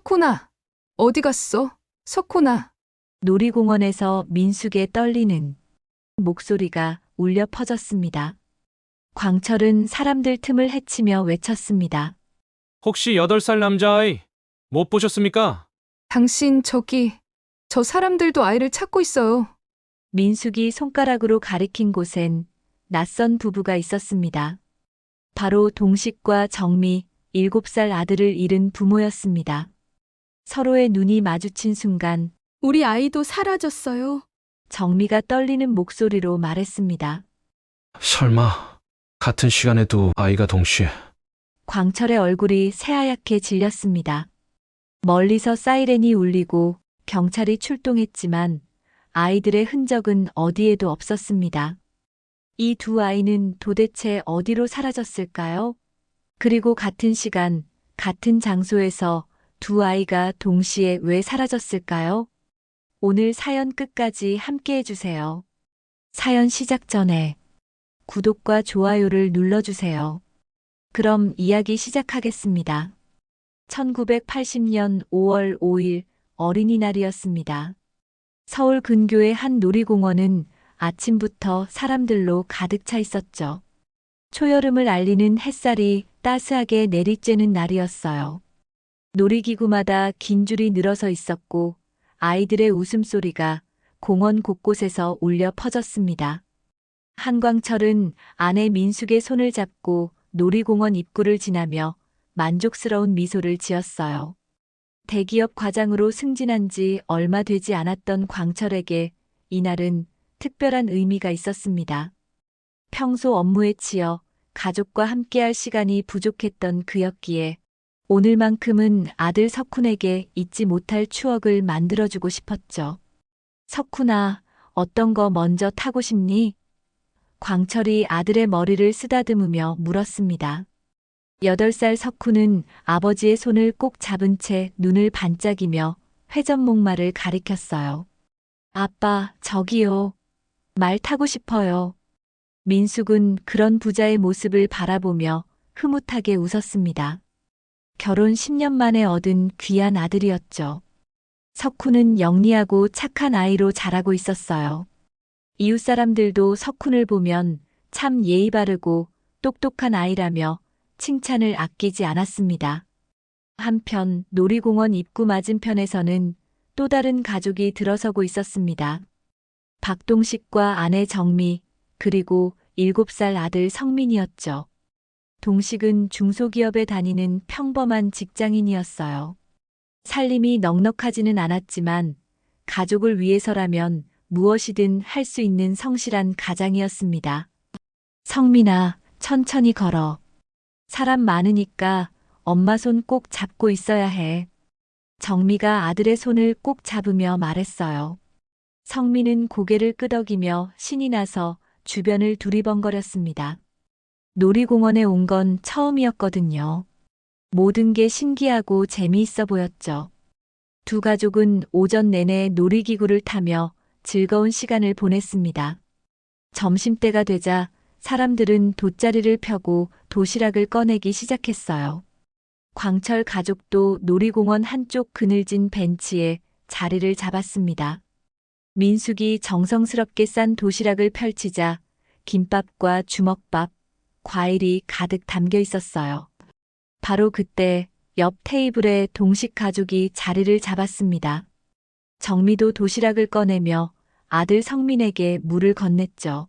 석훈아, 어디 갔어? 석훈아. 놀이공원에서 민숙의 떨리는 목소리가 울려 퍼졌습니다. 광철은 사람들 틈을 헤치며 외쳤습니다. 혹시 8살 남자아이 못 보셨습니까? 당신 저 사람들도 아이를 찾고 있어요. 민숙이 손가락으로 가리킨 곳엔 낯선 부부가 있었습니다. 바로 동식과 정미, 7살 아들을 잃은 부모였습니다. 서로의 눈이 마주친 순간 우리 아이도 사라졌어요. 정미가 떨리는 목소리로 말했습니다. 설마 같은 시간에도 아이가 동시에. 광철의 얼굴이 새하얗게 질렸습니다. 멀리서 사이렌이 울리고 경찰이 출동했지만 아이들의 흔적은 어디에도 없었습니다. 이 두 아이는 도대체 어디로 사라졌을까요? 그리고 같은 시간, 같은 장소에서 두 아이가 동시에 왜 사라졌을까요? 오늘 사연 끝까지 함께 해주세요. 사연 시작 전에 구독과 좋아요를 눌러주세요. 그럼 이야기 시작하겠습니다. 1980년 5월 5일 어린이날이었습니다. 서울 근교의 한 놀이공원은 아침부터 사람들로 가득 차 있었죠. 초여름을 알리는 햇살이 따스하게 내리쬐는 날이었어요. 놀이기구마다 긴 줄이 늘어서 있었고 아이들의 웃음소리가 공원 곳곳에서 울려 퍼졌습니다. 한광철은 아내 민숙의 손을 잡고 놀이공원 입구를 지나며 만족스러운 미소를 지었어요. 대기업 과장으로 승진한 지 얼마 되지 않았던 광철에게 이날은 특별한 의미가 있었습니다. 평소 업무에 치여 가족과 함께할 시간이 부족했던 그였기에 오늘만큼은 아들 석훈에게 잊지 못할 추억을 만들어주고 싶었죠. 석훈아, 어떤 거 먼저 타고 싶니? 광철이 아들의 머리를 쓰다듬으며 물었습니다. 8살 석훈은 아버지의 손을 꼭 잡은 채 눈을 반짝이며 회전목마를 가리켰어요. 아빠, 저기요. 말 타고 싶어요. 민숙은 그런 부자의 모습을 바라보며 흐뭇하게 웃었습니다. 결혼 10년 만에 얻은 귀한 아들이었죠. 석훈은 영리하고 착한 아이로 자라고 있었어요. 이웃 사람들도 석훈을 보면 참 예의 바르고 똑똑한 아이라며 칭찬을 아끼지 않았습니다. 한편 놀이공원 입구 맞은편에서는 또 다른 가족이 들어서고 있었습니다. 박동식과 아내 정미, 그리고 7살 아들 성민이었죠. 동식은 중소기업에 다니는 평범한 직장인이었어요. 살림이 넉넉하지는 않았지만 가족을 위해서라면 무엇이든 할 수 있는 성실한 가장이었습니다. 성민아, 천천히 걸어. 사람 많으니까 엄마 손 꼭 잡고 있어야 해. 정미가 아들의 손을 꼭 잡으며 말했어요. 성민은 고개를 끄덕이며 신이 나서 주변을 두리번거렸습니다. 놀이공원에 온 건 처음이었거든요. 모든 게 신기하고 재미있어 보였죠. 두 가족은 오전 내내 놀이기구를 타며 즐거운 시간을 보냈습니다. 점심때가 되자 사람들은 돗자리를 펴고 도시락을 꺼내기 시작했어요. 광철 가족도 놀이공원 한쪽 그늘진 벤치에 자리를 잡았습니다. 민숙이 정성스럽게 싼 도시락을 펼치자 김밥과 주먹밥, 과일이 가득 담겨 있었어요. 바로 그때 옆 테이블에 동식 가족이 자리를 잡았습니다. 정미도 도시락을 꺼내며 아들 성민에게 물을 건넸죠.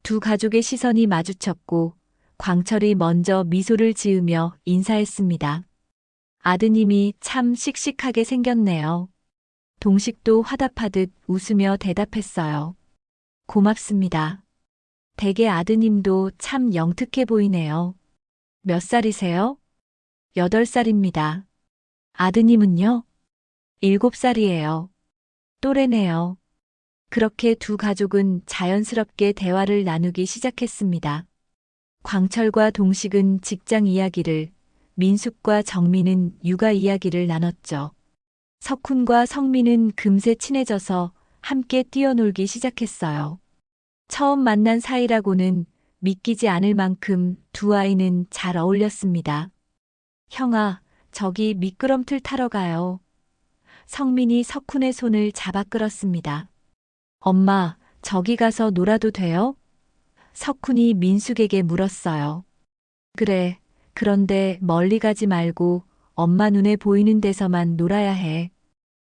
두 가족의 시선이 마주쳤고 광철이 먼저 미소를 지으며 인사했습니다. 아드님이 참 씩씩하게 생겼네요. 동식도 화답하듯 웃으며 대답했어요. 고맙습니다. 댁의 아드님도 참 영특해 보이네요. 몇 살이세요? 8살입니다. 아드님은요? 7살이에요. 또래네요. 그렇게 두 가족은 자연스럽게 대화를 나누기 시작했습니다. 광철과 동식은 직장 이야기를, 민숙과 정민은 육아 이야기를 나눴죠. 석훈과 성민은 금세 친해져서 함께 뛰어놀기 시작했어요. 처음 만난 사이라고는 믿기지 않을 만큼 두 아이는 잘 어울렸습니다. 형아, 저기 미끄럼틀 타러 가요. 성민이 석훈의 손을 잡아 끌었습니다. 엄마, 저기 가서 놀아도 돼요? 석훈이 민숙에게 물었어요. 그래, 그런데 멀리 가지 말고 엄마 눈에 보이는 데서만 놀아야 해.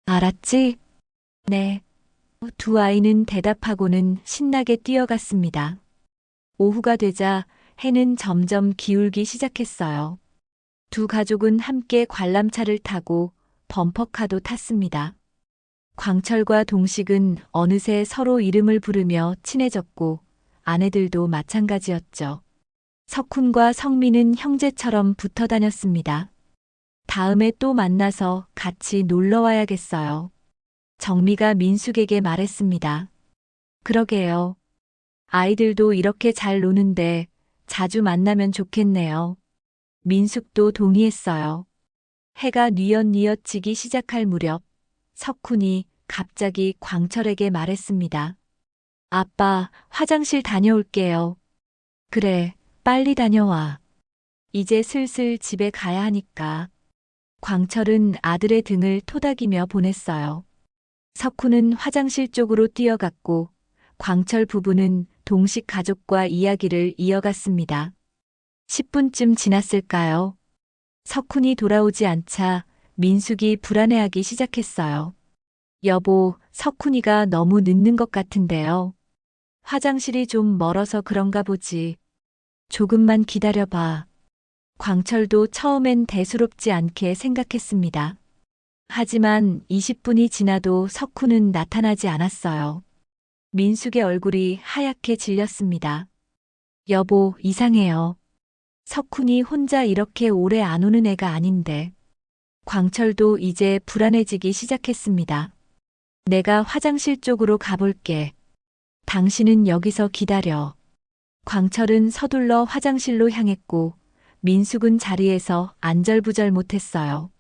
알았지? 네. 두 아이는 대답하고는 신나게 뛰어갔습니다. 오후가 되자 해는 점점 기울기 시작했어요. 두 가족은 함께 관람차를 타고 범퍼카도 탔습니다. 광철과 동식은 어느새 서로 이름을 부르며 친해졌고 아내들도 마찬가지였죠. 석훈과 성민은 형제처럼 붙어 다녔습니다. 다음에 또 만나서 같이 놀러 와야겠어요. 정미가 민숙에게 말했습니다. 그러게요. 아이들도 이렇게 잘 노는데 자주 만나면 좋겠네요. 민숙도 동의했어요. 해가 뉘엿뉘엿 지기 시작할 무렵 석훈이 갑자기 광철에게 말했습니다. 아빠, 화장실 다녀올게요. 그래, 빨리 다녀와. 이제 슬슬 집에 가야 하니까. 광철은 아들의 등을 토닥이며 보냈어요. 석훈은 화장실 쪽으로 뛰어갔고 광철 부부는 동식 가족과 이야기를 이어갔습니다. 10분쯤 지났을까요? 석훈이 돌아오지 않자 민숙이 불안해하기 시작했어요. 여보, 석훈이가 너무 늦는 것 같은데요. 화장실이 좀 멀어서 그런가 보지. 조금만 기다려봐. 광철도 처음엔 대수롭지 않게 생각했습니다. 하지만 20분이 지나도 석훈은 나타나지 않았어요. 민숙의 얼굴이 하얗게 질렸습니다. 여보, 이상해요. 석훈이 혼자 이렇게 오래 안 오는 애가 아닌데. 광철도 이제 불안해지기 시작했습니다. 내가 화장실 쪽으로 가볼게. 당신은 여기서 기다려. 광철은 서둘러 화장실로 향했고 민숙은 자리에서 안절부절 못했어요.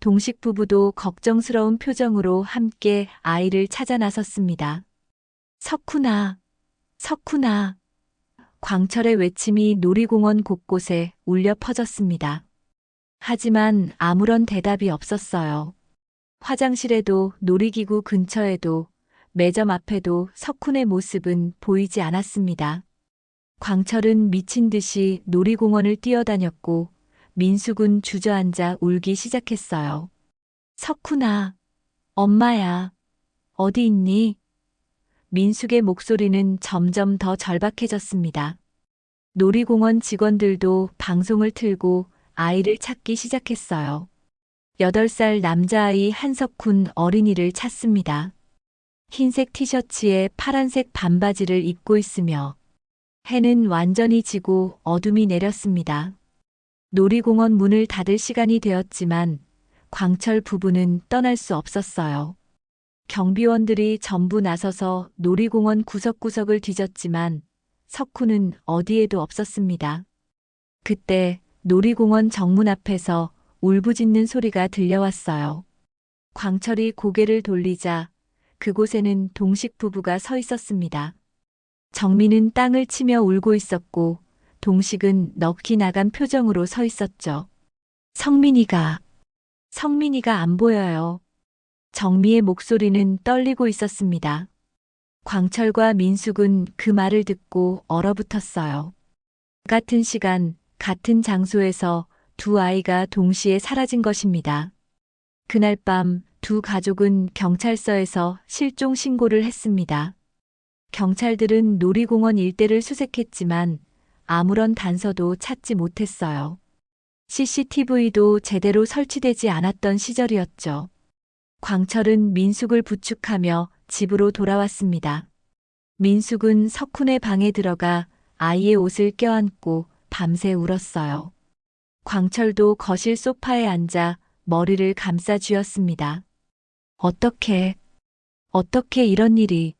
동식 부부도 걱정스러운 표정으로 함께 아이를 찾아 나섰습니다. 석훈아, 석훈아. 광철의 외침이 놀이공원 곳곳에 울려 퍼졌습니다. 하지만 아무런 대답이 없었어요. 화장실에도 놀이기구 근처에도 매점 앞에도 석훈의 모습은 보이지 않았습니다. 광철은 미친 듯이 놀이공원을 뛰어다녔고 민숙은 주저앉아 울기 시작했어요. 석훈아, 엄마야, 어디 있니? 민숙의 목소리는 점점 더 절박해졌습니다. 놀이공원 직원들도 방송을 틀고 아이를 찾기 시작했어요. 8살 남자아이 한석훈 어린이를 찾습니다. 흰색 티셔츠에 파란색 반바지를 입고 있으며 해는 완전히 지고 어둠이 내렸습니다. 놀이공원 문을 닫을 시간이 되었지만 광철 부부는 떠날 수 없었어요. 경비원들이 전부 나서서 놀이공원 구석구석을 뒤졌지만 석훈은 어디에도 없었습니다. 그때 놀이공원 정문 앞에서 울부짖는 소리가 들려왔어요. 광철이 고개를 돌리자 그곳에는 동식 부부가 서 있었습니다. 정민은 땅을 치며 울고 있었고 동식은 넋이 나간 표정으로 서 있었죠. 성민이가 안 보여요. 정미의 목소리는 떨리고 있었습니다. 광철과 민숙은 그 말을 듣고 얼어붙었어요. 같은 시간, 같은 장소에서 두 아이가 동시에 사라진 것입니다. 그날 밤 두 가족은 경찰서에서 실종 신고를 했습니다. 경찰들은 놀이공원 일대를 수색했지만 아무런 단서도 찾지 못했어요. CCTV도 제대로 설치되지 않았던 시절이었죠. 광철은 민숙을 부축하며 집으로 돌아왔습니다. 민숙은 석훈의 방에 들어가 아이의 옷을 껴안고 밤새 울었어요. 광철도 거실 소파에 앉아 머리를 감싸 쥐었습니다. 어떻게 이런 일이.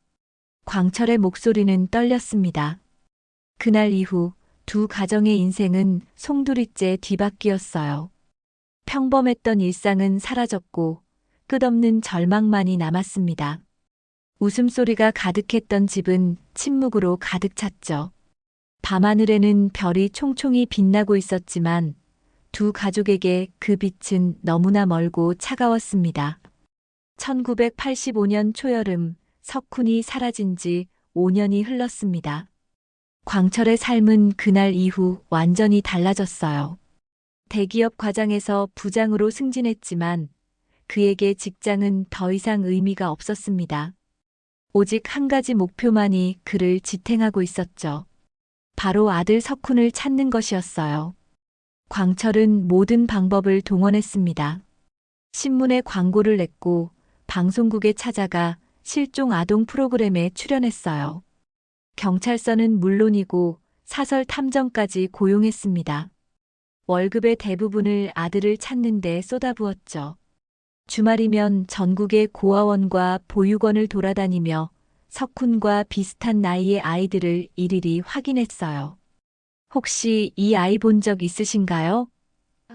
광철의 목소리는 떨렸습니다. 그날 이후 두 가정의 인생은 송두리째 뒤바뀌었어요. 평범했던 일상은 사라졌고 끝없는 절망만이 남았습니다. 웃음소리가 가득했던 집은 침묵으로 가득 찼죠. 밤하늘에는 별이 총총히 빛나고 있었지만 두 가족에게 그 빛은 너무나 멀고 차가웠습니다. 1985년 초여름, 석훈이 사라진 지 5년이 흘렀습니다. 광철의 삶은 그날 이후 완전히 달라졌어요. 대기업 과장에서 부장으로 승진했지만 그에게 직장은 더 이상 의미가 없었습니다. 오직 한 가지 목표만이 그를 지탱하고 있었죠. 바로 아들 석훈을 찾는 것이었어요. 광철은 모든 방법을 동원했습니다. 신문에 광고를 냈고 방송국에 찾아가 실종 아동 프로그램에 출연했어요. 경찰서는 물론이고 사설 탐정까지 고용했습니다. 월급의 대부분을 아들을 찾는 데 쏟아부었죠. 주말이면 전국의 고아원과 보육원을 돌아다니며 석훈과 비슷한 나이의 아이들을 일일이 확인했어요. 혹시 이 아이 본 적 있으신가요?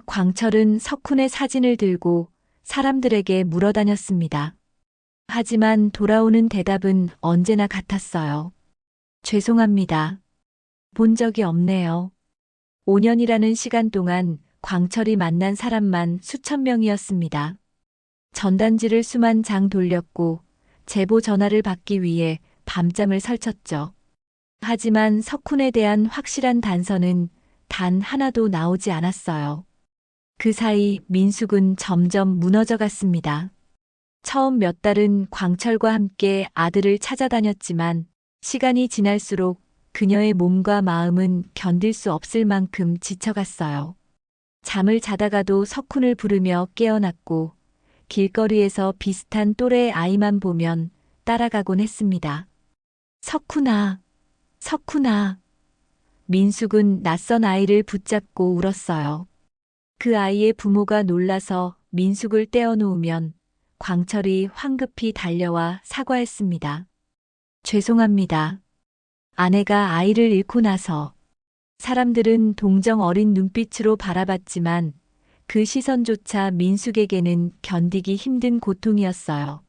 광철은 석훈의 사진을 들고 사람들에게 물어다녔습니다. 하지만 돌아오는 대답은 언제나 같았어요. 죄송합니다. 본 적이 없네요. 5년이라는 시간 동안 광철이 만난 사람만 수천 명이었습니다. 전단지를 수만 장 돌렸고 제보 전화를 받기 위해 밤잠을 설쳤죠. 하지만 석훈에 대한 확실한 단서는 단 하나도 나오지 않았어요. 그 사이 민숙은 점점 무너져 갔습니다. 처음 몇 달은 광철과 함께 아들을 찾아다녔지만 시간이 지날수록 그녀의 몸과 마음은 견딜 수 없을 만큼 지쳐갔어요. 잠을 자다가도 석훈을 부르며 깨어났고 길거리에서 비슷한 또래의 아이만 보면 따라가곤 했습니다. 석훈아, 석훈아. 민숙은 낯선 아이를 붙잡고 울었어요. 그 아이의 부모가 놀라서 민숙을 떼어놓으면 광철이 황급히 달려와 사과했습니다. 죄송합니다. 아내가 아이를 잃고 나서. 사람들은 동정 어린 눈빛으로 바라봤지만 그 시선조차 민숙에게는 견디기 힘든 고통이었어요.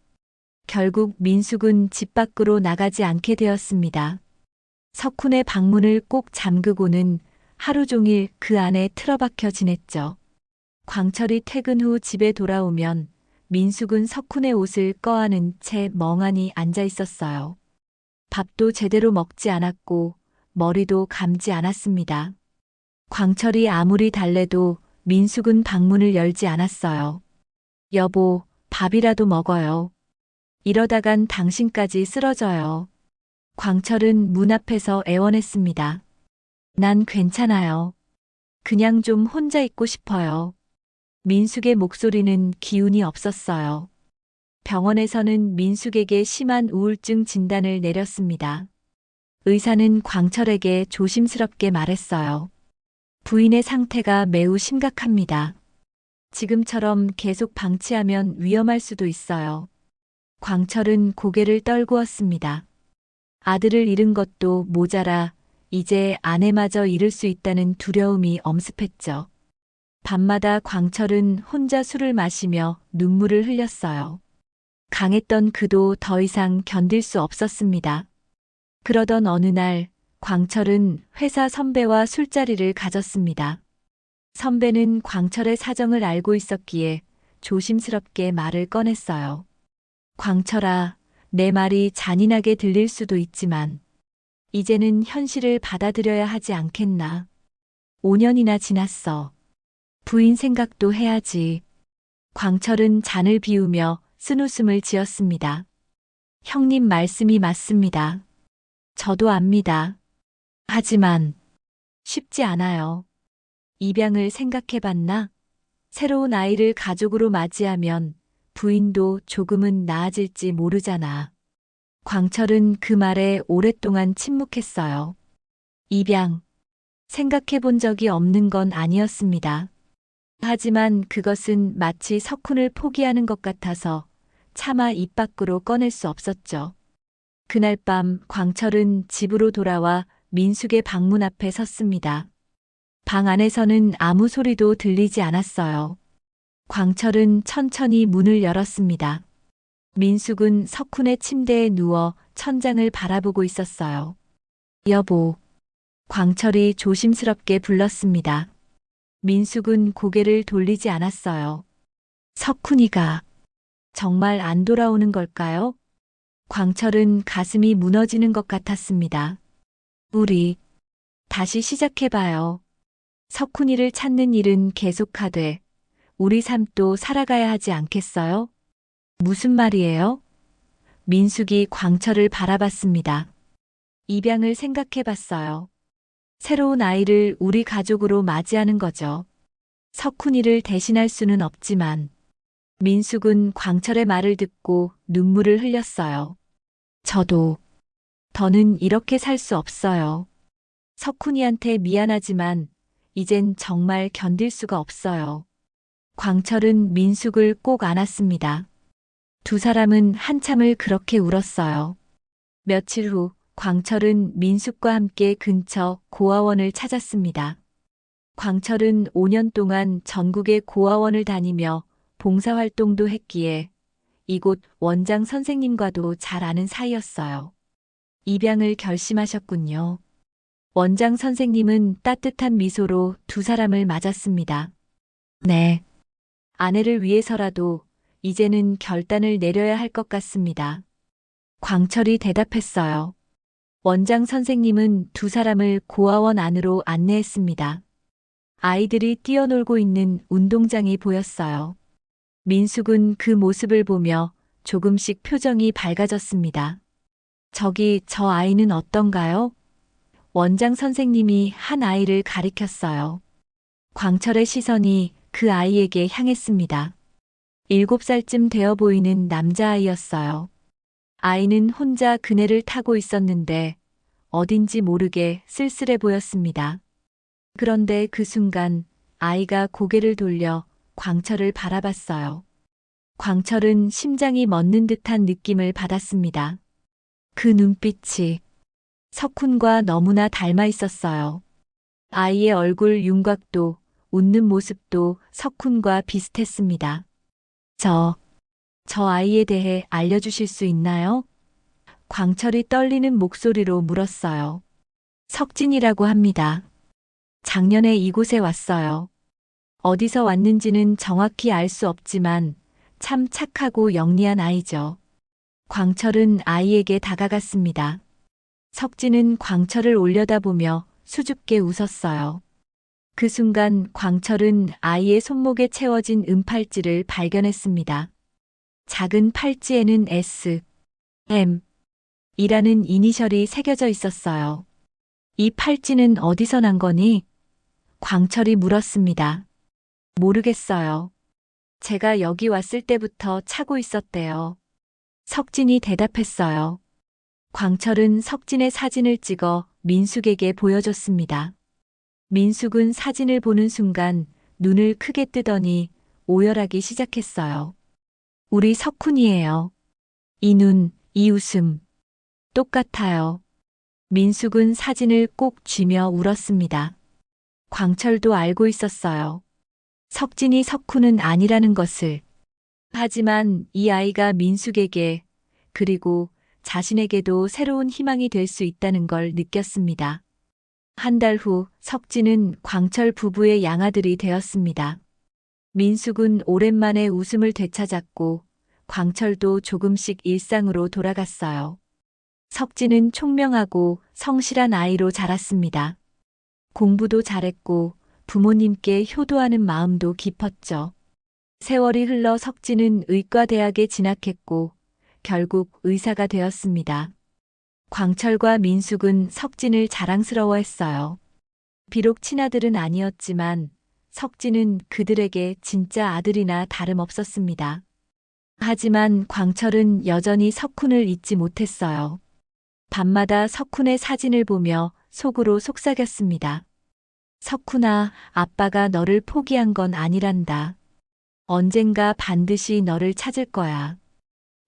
결국 민숙은 집 밖으로 나가지 않게 되었습니다. 석훈의 방문을 꼭 잠그고는 하루 종일 그 안에 틀어박혀 지냈죠. 광철이 퇴근 후 집에 돌아오면 민숙은 석훈의 옷을 꺼안은 채 멍하니 앉아 있었어요. 밥도 제대로 먹지 않았고 머리도 감지 않았습니다. 광철이 아무리 달래도 민숙은 방문을 열지 않았어요. 여보, 밥이라도 먹어요. 이러다간 당신까지 쓰러져요. 광철은 문 앞에서 애원했습니다. 난 괜찮아요. 그냥 좀 혼자 있고 싶어요. 민숙의 목소리는 기운이 없었어요. 병원에서는 민숙에게 심한 우울증 진단을 내렸습니다. 의사는 광철에게 조심스럽게 말했어요. 부인의 상태가 매우 심각합니다. 지금처럼 계속 방치하면 위험할 수도 있어요. 광철은 고개를 떨구었습니다. 아들을 잃은 것도 모자라 이제 아내마저 잃을 수 있다는 두려움이 엄습했죠. 밤마다 광철은 혼자 술을 마시며 눈물을 흘렸어요. 강했던 그도 더 이상 견딜 수 없었습니다. 그러던 어느 날 광철은 회사 선배와 술자리를 가졌습니다. 선배는 광철의 사정을 알고 있었기에 조심스럽게 말을 꺼냈어요. 광철아, 내 말이 잔인하게 들릴 수도 있지만 이제는 현실을 받아들여야 하지 않겠나. 5년이나 지났어. 부인 생각도 해야지. 광철은 잔을 비우며 쓴웃음을 지었습니다. 형님 말씀이 맞습니다. 저도 압니다. 하지만 쉽지 않아요. 입양을 생각해봤나? 새로운 아이를 가족으로 맞이하면 부인도 조금은 나아질지 모르잖아. 광철은 그 말에 오랫동안 침묵했어요. 입양. 생각해본 적이 없는 건 아니었습니다. 하지만 그것은 마치 석훈을 포기하는 것 같아서 차마 입 밖으로 꺼낼 수 없었죠. 그날 밤 광철은 집으로 돌아와 민숙의 방문 앞에 섰습니다. 방 안에서는 아무 소리도 들리지 않았어요. 광철은 천천히 문을 열었습니다. 민숙은 석훈의 침대에 누워 천장을 바라보고 있었어요. 여보. 광철이 조심스럽게 불렀습니다. 민숙은 고개를 돌리지 않았어요. 석훈이가 정말 안 돌아오는 걸까요? 광철은 가슴이 무너지는 것 같았습니다. 우리 다시 시작해봐요. 석훈이를 찾는 일은 계속하되 우리 삶도 살아가야 하지 않겠어요? 무슨 말이에요? 민숙이 광철을 바라봤습니다. 입양을 생각해봤어요. 새로운 아이를 우리 가족으로 맞이하는 거죠. 석훈이를 대신할 수는 없지만 민숙은 광철의 말을 듣고 눈물을 흘렸어요. 저도 더는 이렇게 살 수 없어요. 석훈이한테 미안하지만 이젠 정말 견딜 수가 없어요. 광철은 민숙을 꼭 안았습니다. 두 사람은 한참을 그렇게 울었어요. 며칠 후 광철은 민숙과 함께 근처 고아원을 찾았습니다. 광철은 5년 동안 전국의 고아원을 다니며 봉사활동도 했기에 이곳 원장 선생님과도 잘 아는 사이였어요. 입양을 결심하셨군요. 원장 선생님은 따뜻한 미소로 두 사람을 맞았습니다. 네. 아내를 위해서라도 이제는 결단을 내려야 할 것 같습니다. 광철이 대답했어요. 원장 선생님은 두 사람을 고아원 안으로 안내했습니다. 아이들이 뛰어놀고 있는 운동장이 보였어요. 민숙은 그 모습을 보며 조금씩 표정이 밝아졌습니다. 저기 저 아이는 어떤가요? 원장 선생님이 한 아이를 가리켰어요. 광철의 시선이 그 아이에게 향했습니다. 7살쯤 되어 보이는 남자아이였어요. 아이는 혼자 그네를 타고 있었는데 어딘지 모르게 쓸쓸해 보였습니다. 그런데 그 순간 아이가 고개를 돌려 광철을 바라봤어요. 광철은 심장이 멎는 듯한 느낌을 받았습니다. 그 눈빛이 석훈과 너무나 닮아 있었어요. 아이의 얼굴 윤곽도 웃는 모습도 석훈과 비슷했습니다. 저 아이에 대해 알려주실 수 있나요? 광철이 떨리는 목소리로 물었어요. 석진이라고 합니다. 작년에 이곳에 왔어요. 어디서 왔는지는 정확히 알 수 없지만 참 착하고 영리한 아이죠. 광철은 아이에게 다가갔습니다. 석진은 광철을 올려다보며 수줍게 웃었어요. 그 순간 광철은 아이의 손목에 채워진 은팔찌를 발견했습니다. 작은 팔찌에는 S, M 이라는 이니셜이 새겨져 있었어요. 이 팔찌는 어디서 난 거니? 광철이 물었습니다. 모르겠어요. 제가 여기 왔을 때부터 차고 있었대요. 석진이 대답했어요. 광철은 석진의 사진을 찍어 민숙에게 보여줬습니다. 민숙은 사진을 보는 순간 눈을 크게 뜨더니 오열하기 시작했어요. 우리 석훈이에요. 이 눈, 이 웃음. 똑같아요. 민숙은 사진을 꼭 쥐며 울었습니다. 광철도 알고 있었어요. 석진이 석훈은 아니라는 것을. 하지만 이 아이가 민숙에게 그리고 자신에게도 새로운 희망이 될 수 있다는 걸 느꼈습니다. 한 달 후 석진은 광철 부부의 양아들이 되었습니다. 민숙은 오랜만에 웃음을 되찾았고 광철도 조금씩 일상으로 돌아갔어요. 석진은 총명하고 성실한 아이로 자랐습니다. 공부도 잘했고 부모님께 효도하는 마음도 깊었죠. 세월이 흘러 석진은 의과대학에 진학했고 결국 의사가 되었습니다. 광철과 민숙은 석진을 자랑스러워했어요. 비록 친아들은 아니었지만 석진은 그들에게 진짜 아들이나 다름없었습니다. 하지만 광철은 여전히 석훈을 잊지 못했어요. 밤마다 석훈의 사진을 보며 속으로 속삭였습니다. 석훈아, 아빠가 너를 포기한 건 아니란다. 언젠가 반드시 너를 찾을 거야.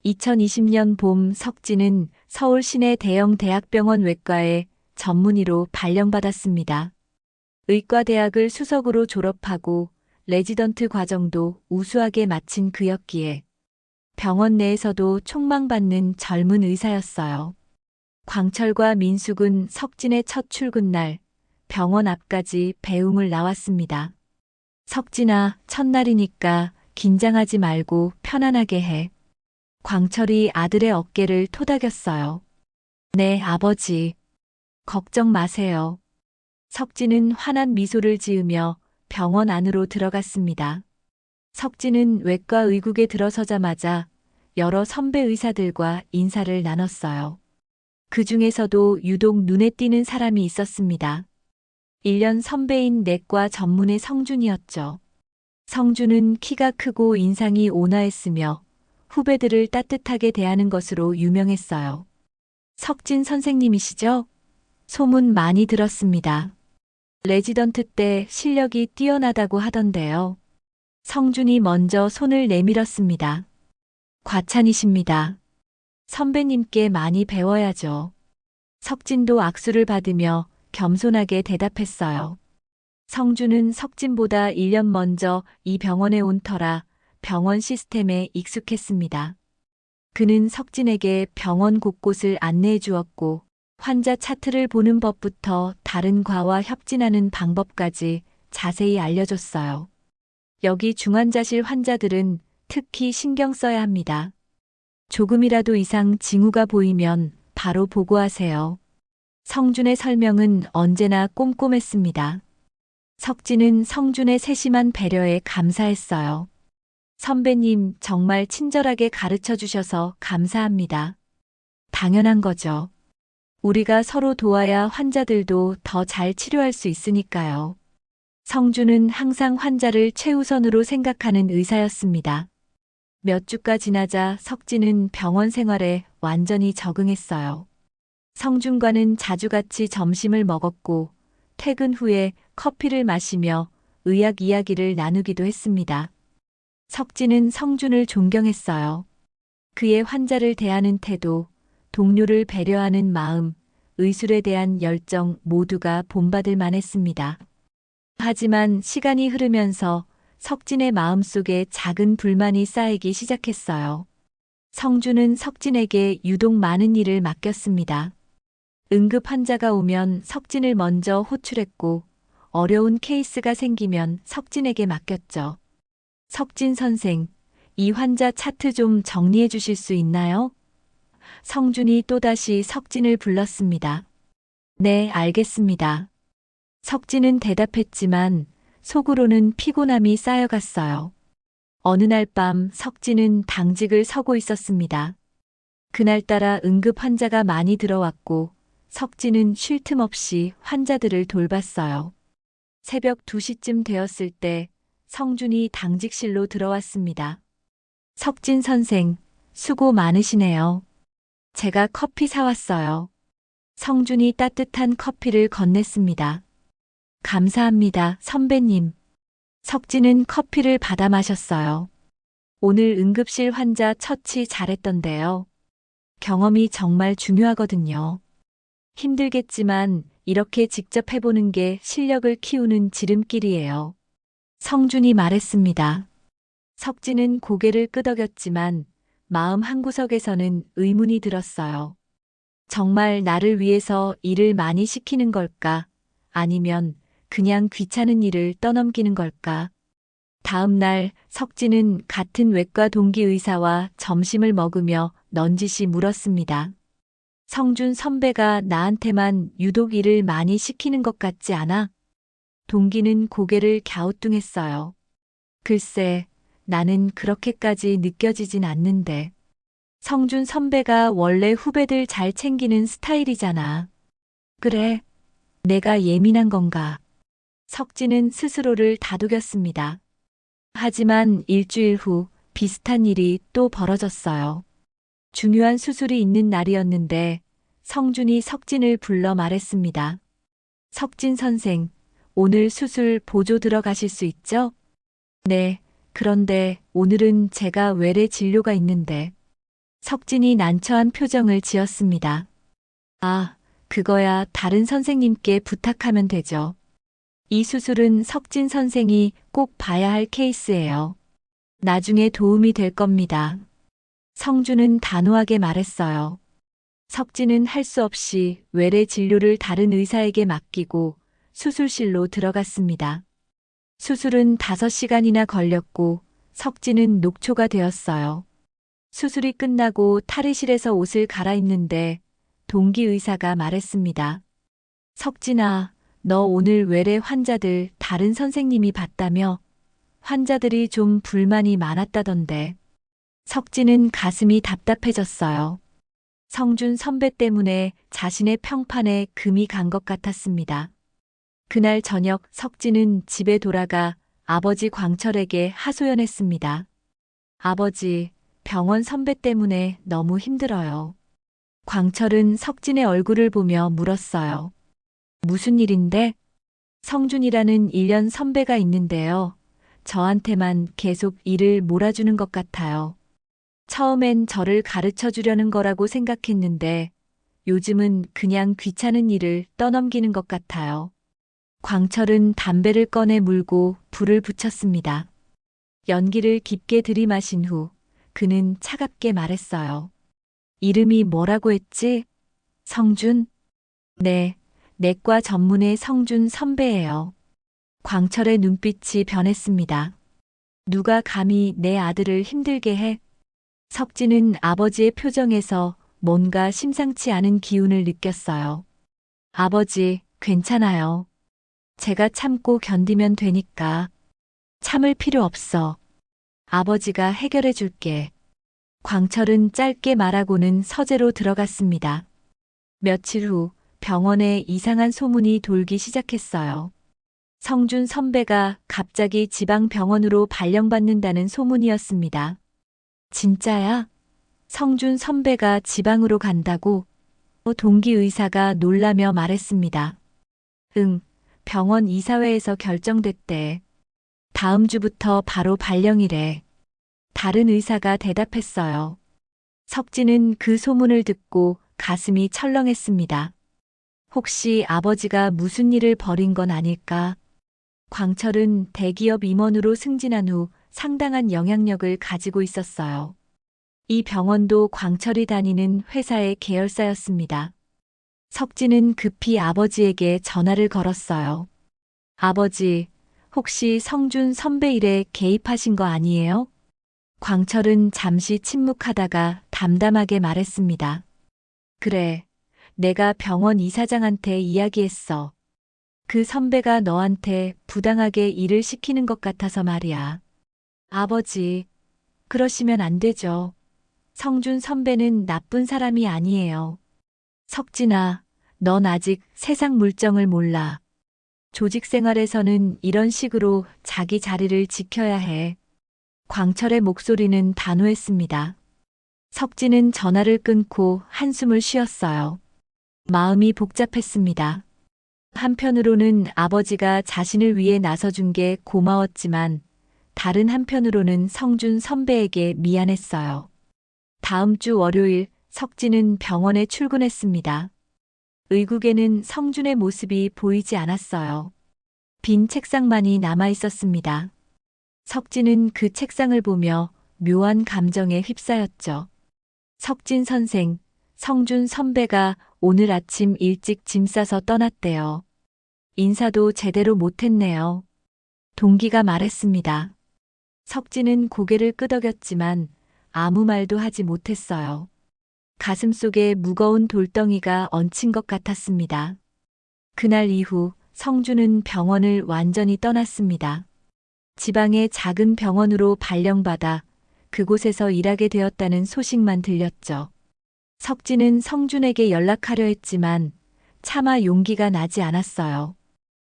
2020년 봄 석진은 서울 시내 대형 대학병원 외과에 전문의로 발령받았습니다. 의과대학을 수석으로 졸업하고 레지던트 과정도 우수하게 마친 그였기에 병원 내에서도 촉망받는 젊은 의사였어요. 광철과 민숙은 석진의 첫 출근 날 병원 앞까지 배웅을 나왔습니다. 석진아, 첫날이니까 긴장하지 말고 편안하게 해. 광철이 아들의 어깨를 토닥였어요. 네, 아버지. 걱정 마세요. 석진은 환한 미소를 지으며 병원 안으로 들어갔습니다. 석진은 외과 의국에 들어서자마자 여러 선배 의사들과 인사를 나눴어요. 그 중에서도 유독 눈에 띄는 사람이 있었습니다. 1년 선배인 내과 전문의 성준이었죠. 성준은 키가 크고 인상이 온화했으며 후배들을 따뜻하게 대하는 것으로 유명했어요. 석진 선생님이시죠? 소문 많이 들었습니다. 레지던트 때 실력이 뛰어나다고 하던데요. 성준이 먼저 손을 내밀었습니다. 과찬이십니다. 선배님께 많이 배워야죠. 석진도 악수를 받으며 겸손하게 대답했어요. 성준은 석진보다 1년 먼저 이 병원에 온 터라 병원 시스템에 익숙했습니다. 그는 석진에게 병원 곳곳을 안내해 주었고 환자 차트를 보는 법부터 다른 과와 협진하는 방법까지 자세히 알려줬어요. 여기 중환자실 환자들은 특히 신경 써야 합니다. 조금이라도 이상 징후가 보이면 바로 보고하세요. 성준의 설명은 언제나 꼼꼼했습니다. 석진은 성준의 세심한 배려에 감사했어요. 선배님, 정말 친절하게 가르쳐 주셔서 감사합니다. 당연한 거죠. 우리가 서로 도와야 환자들도 더 잘 치료할 수 있으니까요. 성준은 항상 환자를 최우선으로 생각하는 의사였습니다. 몇 주가 지나자 석진은 병원 생활에 완전히 적응했어요. 성준과는 자주 같이 점심을 먹었고 퇴근 후에 커피를 마시며 의학 이야기를 나누기도 했습니다. 석진은 성준을 존경했어요. 그의 환자를 대하는 태도, 동료를 배려하는 마음, 의술에 대한 열정 모두가 본받을 만했습니다. 하지만 시간이 흐르면서 석진의 마음속에 작은 불만이 쌓이기 시작했어요. 성준은 석진에게 유독 많은 일을 맡겼습니다. 응급 환자가 오면 석진을 먼저 호출했고 어려운 케이스가 생기면 석진에게 맡겼죠. 석진 선생, 이 환자 차트 좀 정리해 주실 수 있나요? 성준이 또다시 석진을 불렀습니다. 네, 알겠습니다. 석진은 대답했지만 속으로는 피곤함이 쌓여갔어요. 어느 날 밤 석진은 당직을 서고 있었습니다. 그날따라 응급 환자가 많이 들어왔고 석진은 쉴 틈 없이 환자들을 돌봤어요. 새벽 2시쯤 되었을 때 성준이 당직실로 들어왔습니다. 석진 선생, 수고 많으시네요. 제가 커피 사왔어요. 성준이 따뜻한 커피를 건넸습니다. 감사합니다, 선배님. 석진은 커피를 받아 마셨어요. 오늘 응급실 환자 처치 잘했던데요. 경험이 정말 중요하거든요. 힘들겠지만 이렇게 직접 해보는 게 실력을 키우는 지름길이에요. 성준이 말했습니다. 석진은 고개를 끄덕였지만 마음 한구석에서는 의문이 들었어요. 정말 나를 위해서 일을 많이 시키는 걸까? 아니면 그냥 귀찮은 일을 떠넘기는 걸까? 다음 날 석진은 같은 외과 동기 의사와 점심을 먹으며 넌지시 물었습니다. 성준 선배가 나한테만 유독 일을 많이 시키는 것 같지 않아? 동기는 고개를 갸우뚱했어요. 글쎄, 나는 그렇게까지 느껴지진 않는데. 성준 선배가 원래 후배들 잘 챙기는 스타일이잖아. 그래, 내가 예민한 건가? 석진은 스스로를 다독였습니다. 하지만 일주일 후 비슷한 일이 또 벌어졌어요. 중요한 수술이 있는 날이었는데 성준이 석진을 불러 말했습니다. 석진 선생, 오늘 수술 보조 들어가실 수 있죠? 네, 그런데 오늘은 제가 외래 진료가 있는데. 석진이 난처한 표정을 지었습니다. 아, 그거야 다른 선생님께 부탁하면 되죠. 이 수술은 석진 선생이 꼭 봐야 할 케이스예요. 나중에 도움이 될 겁니다. 성준은 단호하게 말했어요. 석진은 할 수 없이 외래 진료를 다른 의사에게 맡기고 수술실로 들어갔습니다. 수술은 5시간이나 걸렸고 석진은 녹초가 되었어요. 수술이 끝나고 탈의실에서 옷을 갈아입는데 동기 의사가 말했습니다. 석진아, 너 오늘 외래 환자들 다른 선생님이 봤다며? 환자들이 좀 불만이 많았다던데. 석진은 가슴이 답답해졌어요. 성준 선배 때문에 자신의 평판에 금이 간 것 같았습니다. 그날 저녁 석진은 집에 돌아가 아버지 광철에게 하소연했습니다. 아버지, 병원 선배 때문에 너무 힘들어요. 광철은 석진의 얼굴을 보며 물었어요. 무슨 일인데? 성준이라는 1년 선배가 있는데요. 저한테만 계속 일을 몰아주는 것 같아요. 처음엔 저를 가르쳐 주려는 거라고 생각했는데 요즘은 그냥 귀찮은 일을 떠넘기는 것 같아요. 광철은 담배를 꺼내 물고 불을 붙였습니다. 연기를 깊게 들이마신 후 그는 차갑게 말했어요. 이름이 뭐라고 했지? 성준? 네, 내과 전문의 성준 선배예요. 광철의 눈빛이 변했습니다. 누가 감히 내 아들을 힘들게 해? 석진은 아버지의 표정에서 뭔가 심상치 않은 기운을 느꼈어요. 아버지, 괜찮아요. 제가 참고 견디면 되니까. 참을 필요 없어. 아버지가 해결해 줄게. 광철은 짧게 말하고는 서재로 들어갔습니다. 며칠 후 병원에 이상한 소문이 돌기 시작했어요. 성준 선배가 갑자기 지방 병원으로 발령받는다는 소문이었습니다. 진짜야? 성준 선배가 지방으로 간다고? 동기 의사가 놀라며 말했습니다. 응, 병원 이사회에서 결정됐대. 다음 주부터 바로 발령이래. 다른 의사가 대답했어요. 석진은 그 소문을 듣고 가슴이 철렁했습니다. 혹시 아버지가 무슨 일을 벌인 건 아닐까? 광철은 대기업 임원으로 승진한 후 상당한 영향력을 가지고 있었어요. 이 병원도 광철이 다니는 회사의 계열사였습니다. 석진은 급히 아버지에게 전화를 걸었어요. 아버지, 혹시 성준 선배 일에 개입하신 거 아니에요? 광철은 잠시 침묵하다가 담담하게 말했습니다. 그래, 내가 병원 이사장한테 이야기했어. 그 선배가 너한테 부당하게 일을 시키는 것 같아서 말이야. 아버지, 그러시면 안 되죠. 성준 선배는 나쁜 사람이 아니에요. 석진아, 넌 아직 세상 물정을 몰라. 조직 생활에서는 이런 식으로 자기 자리를 지켜야 해. 광철의 목소리는 단호했습니다. 석진은 전화를 끊고 한숨을 쉬었어요. 마음이 복잡했습니다. 한편으로는 아버지가 자신을 위해 나서준 게 고마웠지만 다른 한편으로는 성준 선배에게 미안했어요. 다음 주 월요일 석진은 병원에 출근했습니다. 의국에는 성준의 모습이 보이지 않았어요. 빈 책상만이 남아 있었습니다. 석진은 그 책상을 보며 묘한 감정에 휩싸였죠. 석진 선생, 성준 선배가 오늘 아침 일찍 짐 싸서 떠났대요. 인사도 제대로 못했네요. 동기가 말했습니다. 석진은 고개를 끄덕였지만 아무 말도 하지 못했어요. 가슴속에 무거운 돌덩이가 얹힌 것 같았습니다. 그날 이후 성준은 병원을 완전히 떠났습니다. 지방의 작은 병원으로 발령받아 그곳에서 일하게 되었다는 소식만 들렸죠. 석진은 성준에게 연락하려 했지만 차마 용기가 나지 않았어요.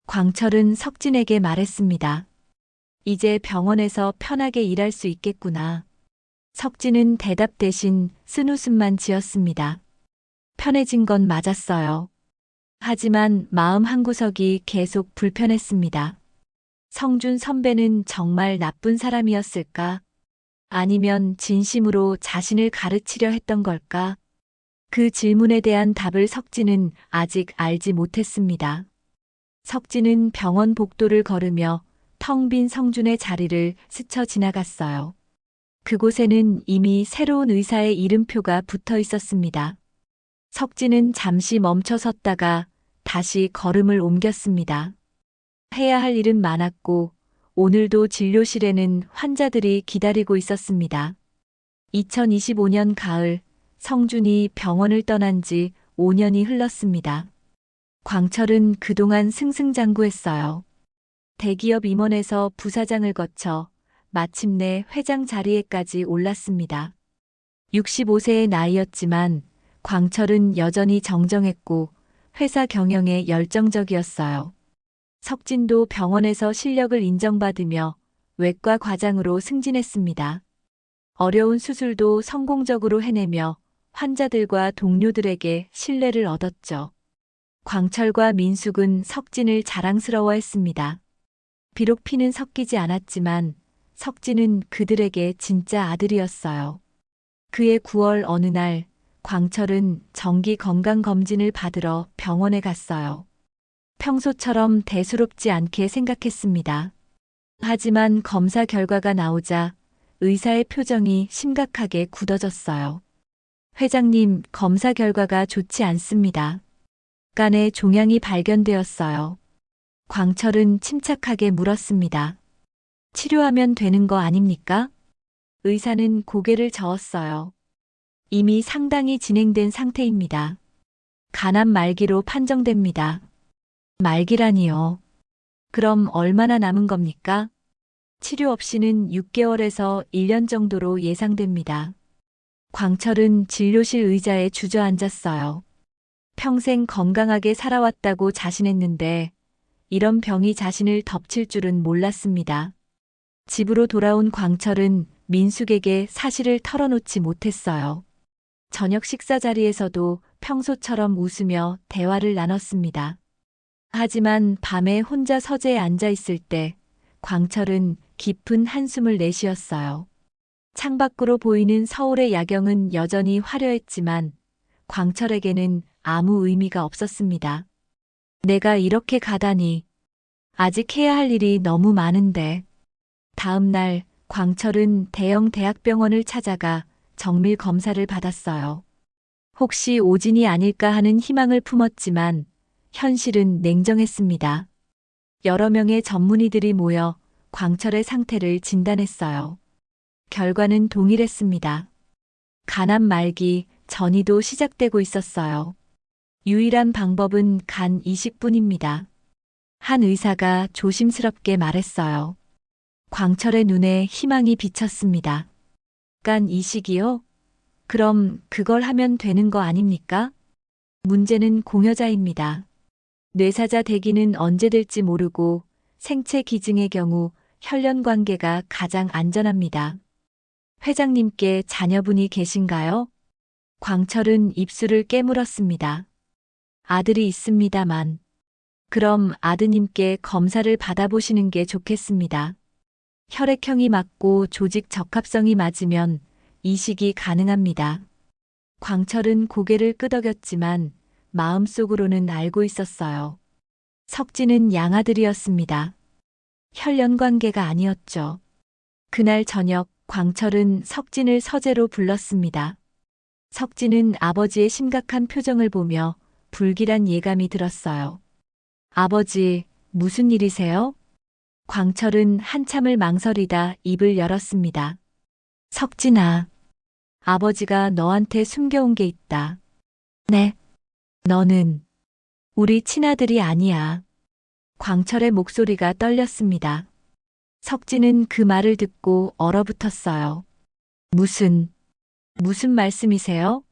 광철은 석진에게 말했습니다. 이제 병원에서 편하게 일할 수 있겠구나. 석진은 대답 대신 쓴웃음만 지었습니다. 편해진 건 맞았어요. 하지만 마음 한구석이 계속 불편했습니다. 성준 선배는 정말 나쁜 사람이었을까? 아니면 진심으로 자신을 가르치려 했던 걸까? 그 질문에 대한 답을 석진은 아직 알지 못했습니다. 석진은 병원 복도를 걸으며 텅 빈 성준의 자리를 스쳐 지나갔어요. 그곳에는 이미 새로운 의사의 이름표가 붙어 있었습니다. 석진은 잠시 멈춰 섰다가 다시 걸음을 옮겼습니다. 해야 할 일은 많았고 오늘도 진료실에는 환자들이 기다리고 있었습니다. 2025년 가을, 성준이 병원을 떠난 지 5년이 흘렀습니다. 광철은 그동안 승승장구했어요. 대기업 임원에서 부사장을 거쳐 마침내 회장 자리에까지 올랐습니다. 65세의 나이였지만 광철은 여전히 정정했고 회사 경영에 열정적이었어요. 석진도 병원에서 실력을 인정받으며 외과 과장으로 승진했습니다. 어려운 수술도 성공적으로 해내며 환자들과 동료들에게 신뢰를 얻었죠. 광철과 민숙은 석진을 자랑스러워했습니다. 비록 피는 섞이지 않았지만 석진은 그들에게 진짜 아들이었어요. 그해 9월 어느 날 광철은 정기 건강검진을 받으러 병원에 갔어요. 평소처럼 대수롭지 않게 생각했습니다. 하지만 검사 결과가 나오자 의사의 표정이 심각하게 굳어졌어요. 회장님, 검사 결과가 좋지 않습니다. 간에 종양이 발견되었어요. 광철은 침착하게 물었습니다. 치료하면 되는 거 아닙니까? 의사는 고개를 저었어요. 이미 상당히 진행된 상태입니다. 간암 말기로 판정됩니다. 말기라니요. 그럼 얼마나 남은 겁니까? 치료 없이는 6개월에서 1년 정도로 예상됩니다. 광철은 진료실 의자에 주저앉았어요. 평생 건강하게 살아왔다고 자신했는데 이런 병이 자신을 덮칠 줄은 몰랐습니다. 집으로 돌아온 광철은 민숙에게 사실을 털어놓지 못했어요. 저녁 식사 자리에서도 평소처럼 웃으며 대화를 나눴습니다. 하지만 밤에 혼자 서재에 앉아 있을 때 광철은 깊은 한숨을 내쉬었어요. 창밖으로 보이는 서울의 야경은 여전히 화려했지만 광철에게는 아무 의미가 없었습니다. 내가 이렇게 가다니. 아직 해야 할 일이 너무 많은데. 다음 날 광철은 대형 대학병원을 찾아가 정밀 검사를 받았어요. 혹시 오진이 아닐까 하는 희망을 품었지만 현실은 냉정했습니다. 여러 명의 전문의들이 모여 광철의 상태를 진단했어요. 결과는 동일했습니다. 간암 말기, 전이도 시작되고 있었어요. 유일한 방법은 간 이식뿐입니다. 한 의사가 조심스럽게 말했어요. 광철의 눈에 희망이 비쳤습니다. 간 이식이요? 그럼 그걸 하면 되는 거 아닙니까? 문제는 공여자입니다. 뇌사자 대기는 언제 될지 모르고 생체 기증의 경우 혈연 관계가 가장 안전합니다. 회장님께 자녀분이 계신가요? 광철은 입술을 깨물었습니다. 아들이 있습니다만. 그럼 아드님께 검사를 받아보시는 게 좋겠습니다. 혈액형이 맞고 조직 적합성이 맞으면 이식이 가능합니다. 광철은 고개를 끄덕였지만 마음속으로는 알고 있었어요. 석진은 양아들이었습니다. 혈연 관계가 아니었죠. 그날 저녁 광철은 석진을 서재로 불렀습니다. 석진은 아버지의 심각한 표정을 보며 불길한 예감이 들었어요. 아버지, 무슨 일이세요? 광철은 한참을 망설이다 입을 열었습니다. 석진아, 아버지가 너한테 숨겨온 게 있다. 네. 너는 우리 친아들이 아니야. 광철의 목소리가 떨렸습니다. 석진은 그 말을 듣고 얼어붙었어요. 무슨 말씀이세요?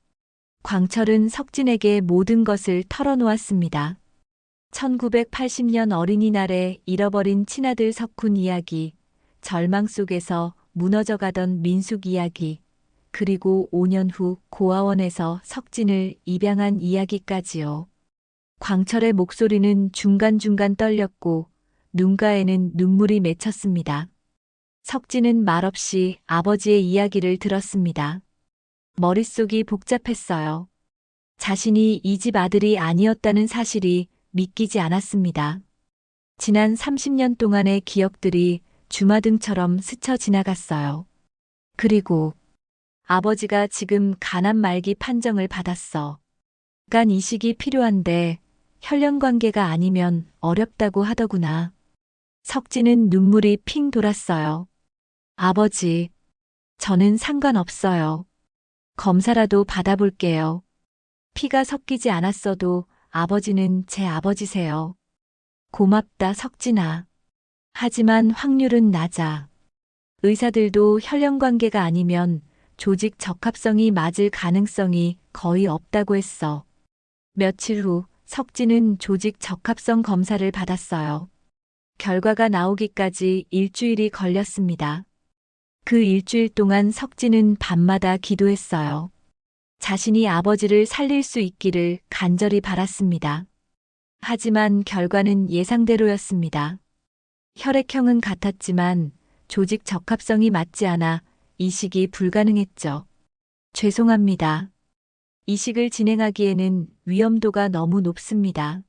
광철은 석진에게 모든 것을 털어놓았습니다. 1980년 어린이날에 잃어버린 친아들 석훈 이야기, 절망 속에서 무너져가던 민숙 이야기, 그리고 5년 후 고아원에서 석진을 입양한 이야기까지요. 광철의 목소리는 중간중간 떨렸고 눈가에는 눈물이 맺혔습니다. 석진은 말없이 아버지의 이야기를 들었습니다. 머릿속이 복잡했어요. 자신이 이 집 아들이 아니었다는 사실이 믿기지 않았습니다. 지난 30년 동안의 기억들이 주마등처럼 스쳐 지나갔어요. 그리고 아버지가 지금 간암 말기 판정을 받았어. 간 이식이 필요한데 혈연 관계가 아니면 어렵다고 하더구나. 석진은 눈물이 핑 돌았어요. 아버지, 저는 상관없어요. 검사라도 받아볼게요. 피가 섞이지 않았어도 아버지는 제 아버지세요. 고맙다, 석진아. 하지만 확률은 낮아. 의사들도 혈연 관계가 아니면 조직 적합성이 맞을 가능성이 거의 없다고 했어. 며칠 후 석진은 조직 적합성 검사를 받았어요. 결과가 나오기까지 일주일이 걸렸습니다. 그 일주일 동안 석진은 밤마다 기도했어요. 자신이 아버지를 살릴 수 있기를 간절히 바랐습니다. 하지만 결과는 예상대로였습니다. 혈액형은 같았지만 조직 적합성이 맞지 않아 이식이 불가능했죠. 죄송합니다. 이식을 진행하기에는 위험도가 너무 높습니다.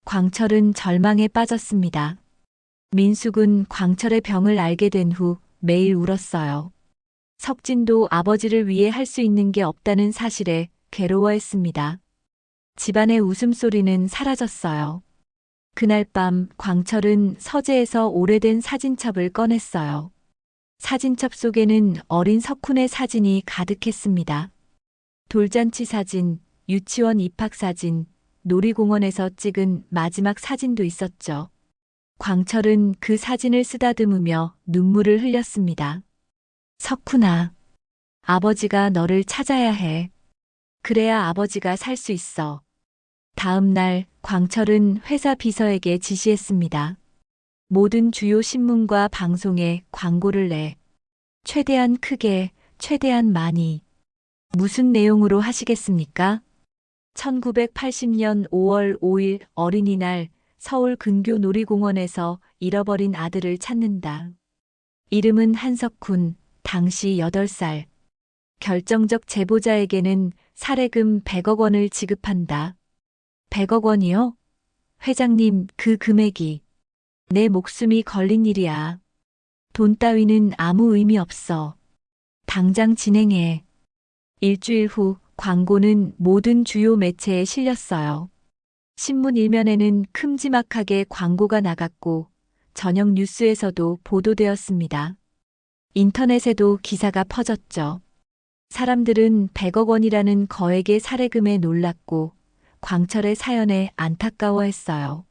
광철은 절망에 빠졌습니다. 민숙은 광철의 병을 알게 된 후 매일 울었어요. 석진도 아버지를 위해 할 수 있는 게 없다는 사실에 괴로워했습니다. 집안의 웃음소리는 사라졌어요. 그날 밤 광철은 서재에서 오래된 사진첩을 꺼냈어요. 사진첩 속에는 어린 석훈의 사진이 가득했습니다. 돌잔치 사진, 유치원 입학 사진, 놀이공원에서 찍은 마지막 사진도 있었죠. 광철은 그 사진을 쓰다듬으며 눈물을 흘렸습니다. 석훈아, 아버지가 너를 찾아야 해. 그래야 아버지가 살 수 있어. 다음 날 광철은 회사 비서에게 지시했습니다. 모든 주요 신문과 방송에 광고를 내. 최대한 크게, 최대한 많이. 무슨 내용으로 하시겠습니까? 1980년 5월 5일 어린이날 서울 근교 놀이공원에서 잃어버린 아들을 찾는다. 이름은 한석훈, 당시 8살. 결정적 제보자에게는 살해금 100억 원을 지급한다. 100억 원이요? 회장님, 그 금액이 내 목숨이 걸린 일이야. 돈 따위는 아무 의미 없어. 당장 진행해. 일주일 후 광고는 모든 주요 매체에 실렸어요. 신문 일면에는 큼지막하게 광고가 나갔고 저녁 뉴스에서도 보도되었습니다. 인터넷에도 기사가 퍼졌죠. 사람들은 100억 원이라는 거액의 살해금에 놀랐고 광철의 사연에 안타까워했어요.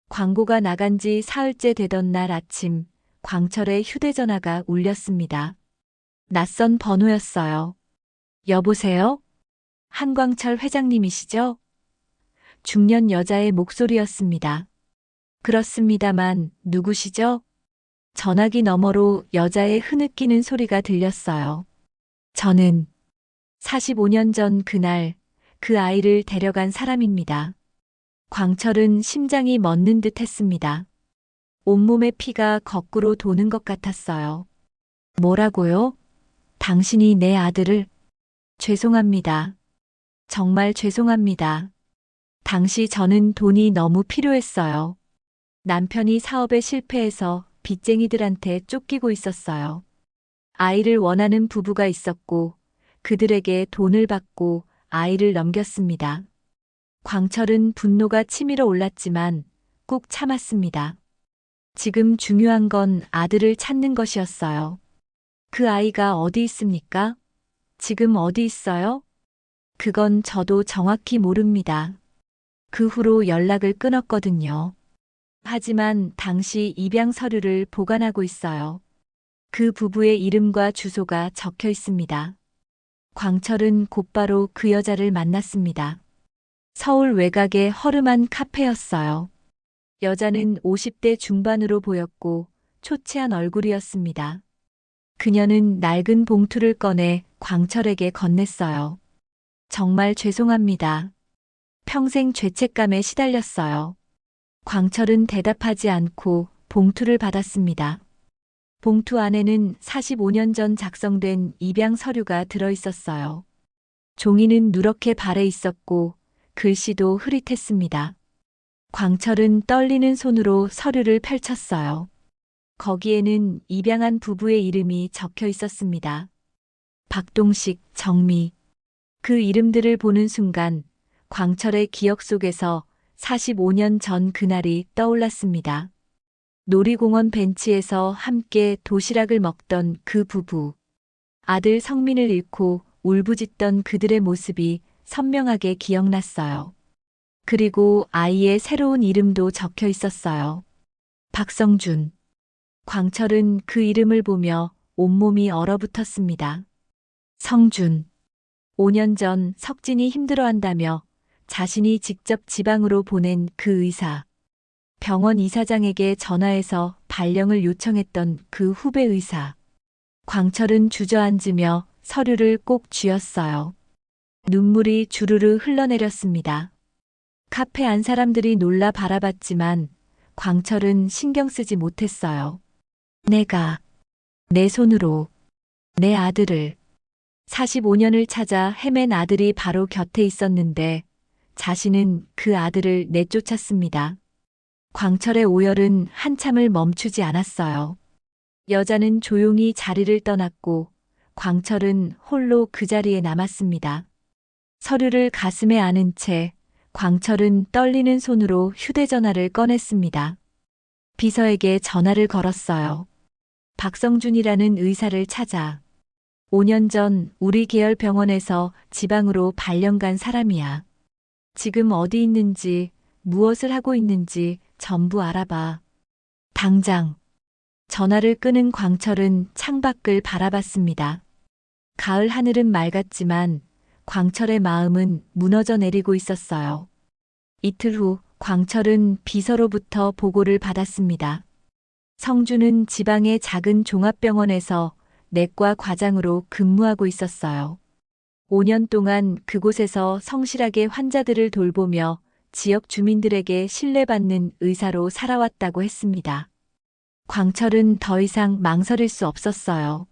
광고가 나간 지 사흘째 되던 날 아침 광철의 휴대전화가 울렸습니다. 낯선 번호였어요. 여보세요? 한광철 회장님이시죠? 중년 여자의 목소리였습니다. 그렇습니다만 누구시죠? 전화기 너머로 여자의 흐느끼는 소리가 들렸어요. 저는 45년 전 그날 그 아이를 데려간 사람입니다. 광철은 심장이 멎는 듯 했습니다. 온몸의 피가 거꾸로 도는 것 같았어요. 뭐라고요? 당신이 내 아들을... 죄송합니다. 정말 죄송합니다. 당시 저는 돈이 너무 필요했어요. 남편이 사업에 실패해서 빚쟁이들한테 쫓기고 있었어요. 아이를 원하는 부부가 있었고 그들에게 돈을 받고 아이를 넘겼습니다. 광철은 분노가 치밀어 올랐지만 꾹 참았습니다. 지금 중요한 건 아들을 찾는 것이었어요. 그 아이가 어디 있습니까? 지금 어디 있어요? 그건 저도 정확히 모릅니다. 그 후로 연락을 끊었거든요. 하지만 당시 입양 서류를 보관하고 있어요. 그 부부의 이름과 주소가 적혀 있습니다. 광철은 곧바로 그 여자를 만났습니다. 서울 외곽의 허름한 카페였어요. 여자는 50대 중반으로 보였고 초췌한 얼굴이었습니다. 그녀는 낡은 봉투를 꺼내 광철에게 건넸어요. 정말 죄송합니다. 평생 죄책감에 시달렸어요. 광철은 대답하지 않고 봉투를 받았습니다. 봉투 안에는 45년 전 작성된 입양 서류가 들어 있었어요. 종이는 누렇게 발해 있었고 글씨도 흐릿했습니다. 광철은 떨리는 손으로 서류를 펼쳤어요. 거기에는 입양한 부부의 이름이 적혀 있었습니다. 박동식, 정미. 그 이름들을 보는 순간 광철의 기억 속에서 45년 전 그날이 떠올랐습니다. 놀이공원 벤치에서 함께 도시락을 먹던 그 부부. 아들 성민을 잃고 울부짖던 그들의 모습이 선명하게 기억났어요. 그리고 아이의 새로운 이름도 적혀 있었어요. 박성준. 광철은 그 이름을 보며 온몸이 얼어붙었습니다. 성준. 5년 전 석진이 힘들어한다며 자신이 직접 지방으로 보낸 그 의사. 병원 이사장에게 전화해서 발령을 요청했던 그 후배 의사. 광철은 주저앉으며 서류를 꼭 쥐었어요. 눈물이 주르르 흘러내렸습니다. 카페 안 사람들이 놀라 바라봤지만 광철은 신경 쓰지 못했어요. 내가 내 손으로 내 아들을 45년을 찾아 헤맨 아들이 바로 곁에 있었는데 자신은 그 아들을 내쫓았습니다. 광철의 오열은 한참을 멈추지 않았어요. 여자는 조용히 자리를 떠났고 광철은 홀로 그 자리에 남았습니다. 서류를 가슴에 안은 채 광철은 떨리는 손으로 휴대전화를 꺼냈습니다. 비서에게 전화를 걸었어요. 박성준이라는 의사를 찾아. 5년 전 우리 계열 병원에서 지방으로 발령 간 사람이야. 지금 어디 있는지, 무엇을 하고 있는지 전부 알아봐. 당장. 전화를 끊은 광철은 창밖을 바라봤습니다. 가을 하늘은 맑았지만 광철의 마음은 무너져 내리고 있었어요. 이틀 후 광철은 비서로부터 보고를 받았습니다. 성준은 지방의 작은 종합병원에서 내과 과장으로 근무하고 있었어요. 5년 동안 그곳에서 성실하게 환자들을 돌보며 지역 주민들에게 신뢰받는 의사로 살아왔다고 했습니다. 광철은 더 이상 망설일 수 없었어요.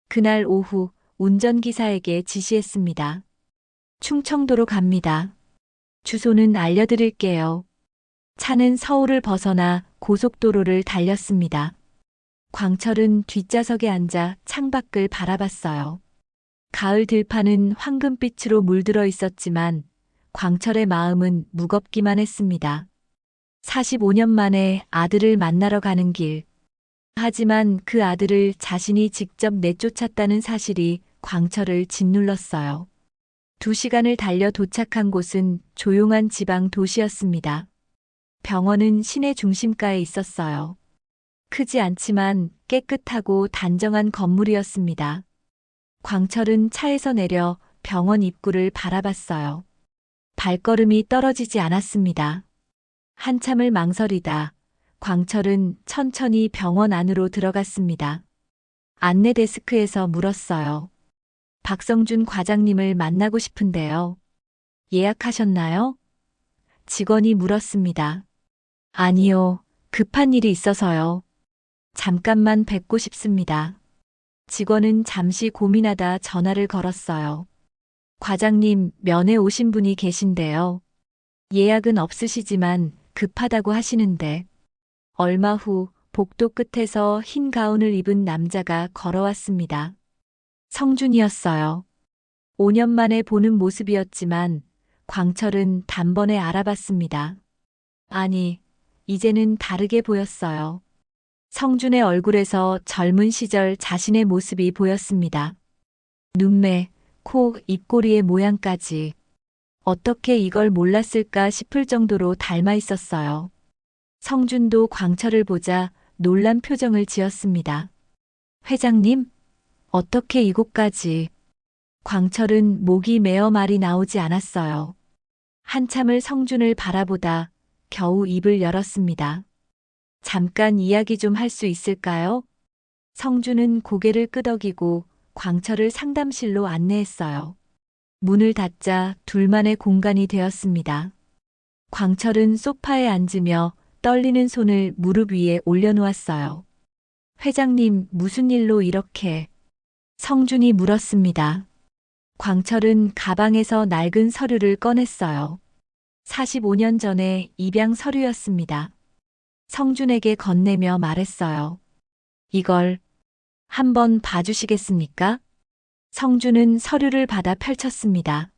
그날 오후 운전기사에게 지시했습니다. 충청도로 갑니다. 주소는 알려드릴게요. 차는 서울을 벗어나 고속도로를 달렸습니다. 광철은 뒷좌석에 앉아 창밖을 바라봤어요. 가을 들판은 황금빛으로 물들어 있었지만 광철의 마음은 무겁기만 했습니다. 45년 만에 아들을 만나러 가는 길. 하지만 그 아들을 자신이 직접 내쫓았다는 사실이 광철을 짓눌렀어요. 2시간을 달려 도착한 곳은 조용한 지방 도시였습니다. 병원은 시내 중심가에 있었어요. 크지 않지만 깨끗하고 단정한 건물이었습니다. 광철은 차에서 내려 병원 입구를 바라봤어요. 발걸음이 떨어지지 않았습니다. 한참을 망설이다 광철은 천천히 병원 안으로 들어갔습니다. 안내 데스크에서 물었어요. 박성준 과장님을 만나고 싶은데요. 예약하셨나요? 직원이 물었습니다. 아니요, 급한 일이 있어서요. 잠깐만 뵙고 싶습니다. 직원은 잠시 고민하다 전화를 걸었어요. 과장님, 면회 오신 분이 계신데요. 예약은 없으시지만 급하다고 하시는데. 얼마 후 복도 끝에서 흰 가운을 입은 남자가 걸어왔습니다. 성준이었어요. 5년 만에 보는 모습이었지만 광철은 단번에 알아봤습니다. 아니, 이제는 다르게 보였어요. 성준의 얼굴에서 젊은 시절 자신의 모습이 보였습니다. 눈매, 코, 입꼬리의 모양까지. 어떻게 이걸 몰랐을까 싶을 정도로 닮아 있었어요. 성준도 광철을 보자 놀란 표정을 지었습니다. 회장님, 어떻게 이곳까지? 광철은 목이 메어 말이 나오지 않았어요. 한참을 성준을 바라보다 겨우 입을 열었습니다. 잠깐 이야기 좀 할 수 있을까요? 성준은 고개를 끄덕이고 광철을 상담실로 안내했어요. 문을 닫자 둘만의 공간이 되었습니다. 광철은 소파에 앉으며 떨리는 손을 무릎 위에 올려놓았어요. 회장님, 무슨 일로 이렇게? 성준이 물었습니다. 광철은 가방에서 낡은 서류를 꺼냈어요. 45년 전에 입양 서류였습니다. 성준에게 건네며 말했어요. 이걸 한번 봐주시겠습니까? 성준은 서류를 받아 펼쳤습니다.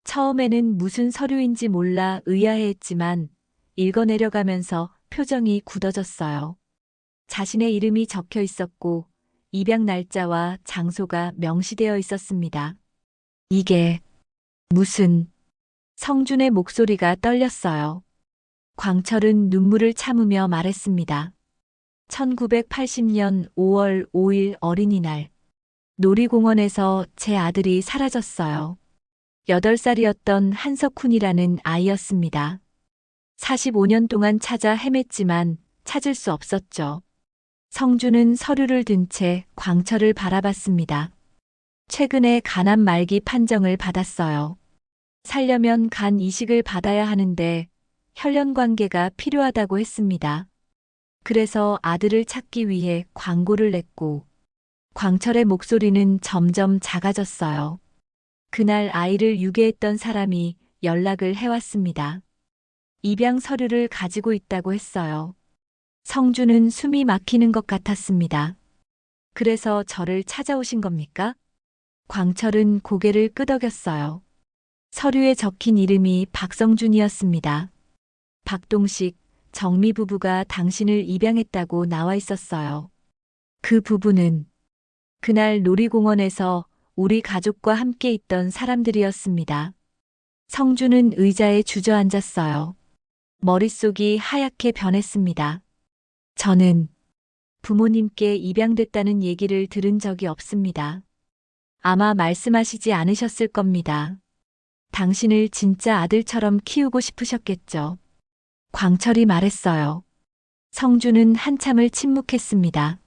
처음에는 무슨 서류인지 몰라 의아해했지만 읽어내려가면서 표정이 굳어졌어요. 자신의 이름이 적혀 있었고 입양 날짜와 장소가 명시되어 있었습니다. 이게 무슨... 성준의 목소리가 떨렸어요. 광철은 눈물을 참으며 말했습니다. 1980년 5월 5일 어린이날, 놀이공원에서 제 아들이 사라졌어요. 8살이었던 한석훈이라는 아이였습니다. 45년 동안 찾아 헤맸지만 찾을 수 없었죠. 성준은 서류를 든 채 광철을 바라봤습니다. 최근에 간암 말기 판정을 받았어요. 살려면 간 이식을 받아야 하는데 혈연 관계가 필요하다고 했습니다. 그래서 아들을 찾기 위해 광고를 냈고, 광철의 목소리는 점점 작아졌어요. 그날 아이를 유괴했던 사람이 연락을 해왔습니다. 입양 서류를 가지고 있다고 했어요. 성준은 숨이 막히는 것 같았습니다. 그래서 저를 찾아오신 겁니까? 광철은 고개를 끄덕였어요. 서류에 적힌 이름이 박성준이었습니다. 박동식, 정미 부부가 당신을 입양했다고 나와 있었어요. 그 부부는 그날 놀이공원에서 우리 가족과 함께 있던 사람들이었습니다. 성준은 의자에 주저앉았어요. 머릿속이 하얗게 변했습니다. 저는 부모님께 입양됐다는 얘기를 들은 적이 없습니다. 아마 말씀하시지 않으셨을 겁니다. 당신을 진짜 아들처럼 키우고 싶으셨겠죠. 광철이 말했어요. 성준은 한참을 침묵했습니다.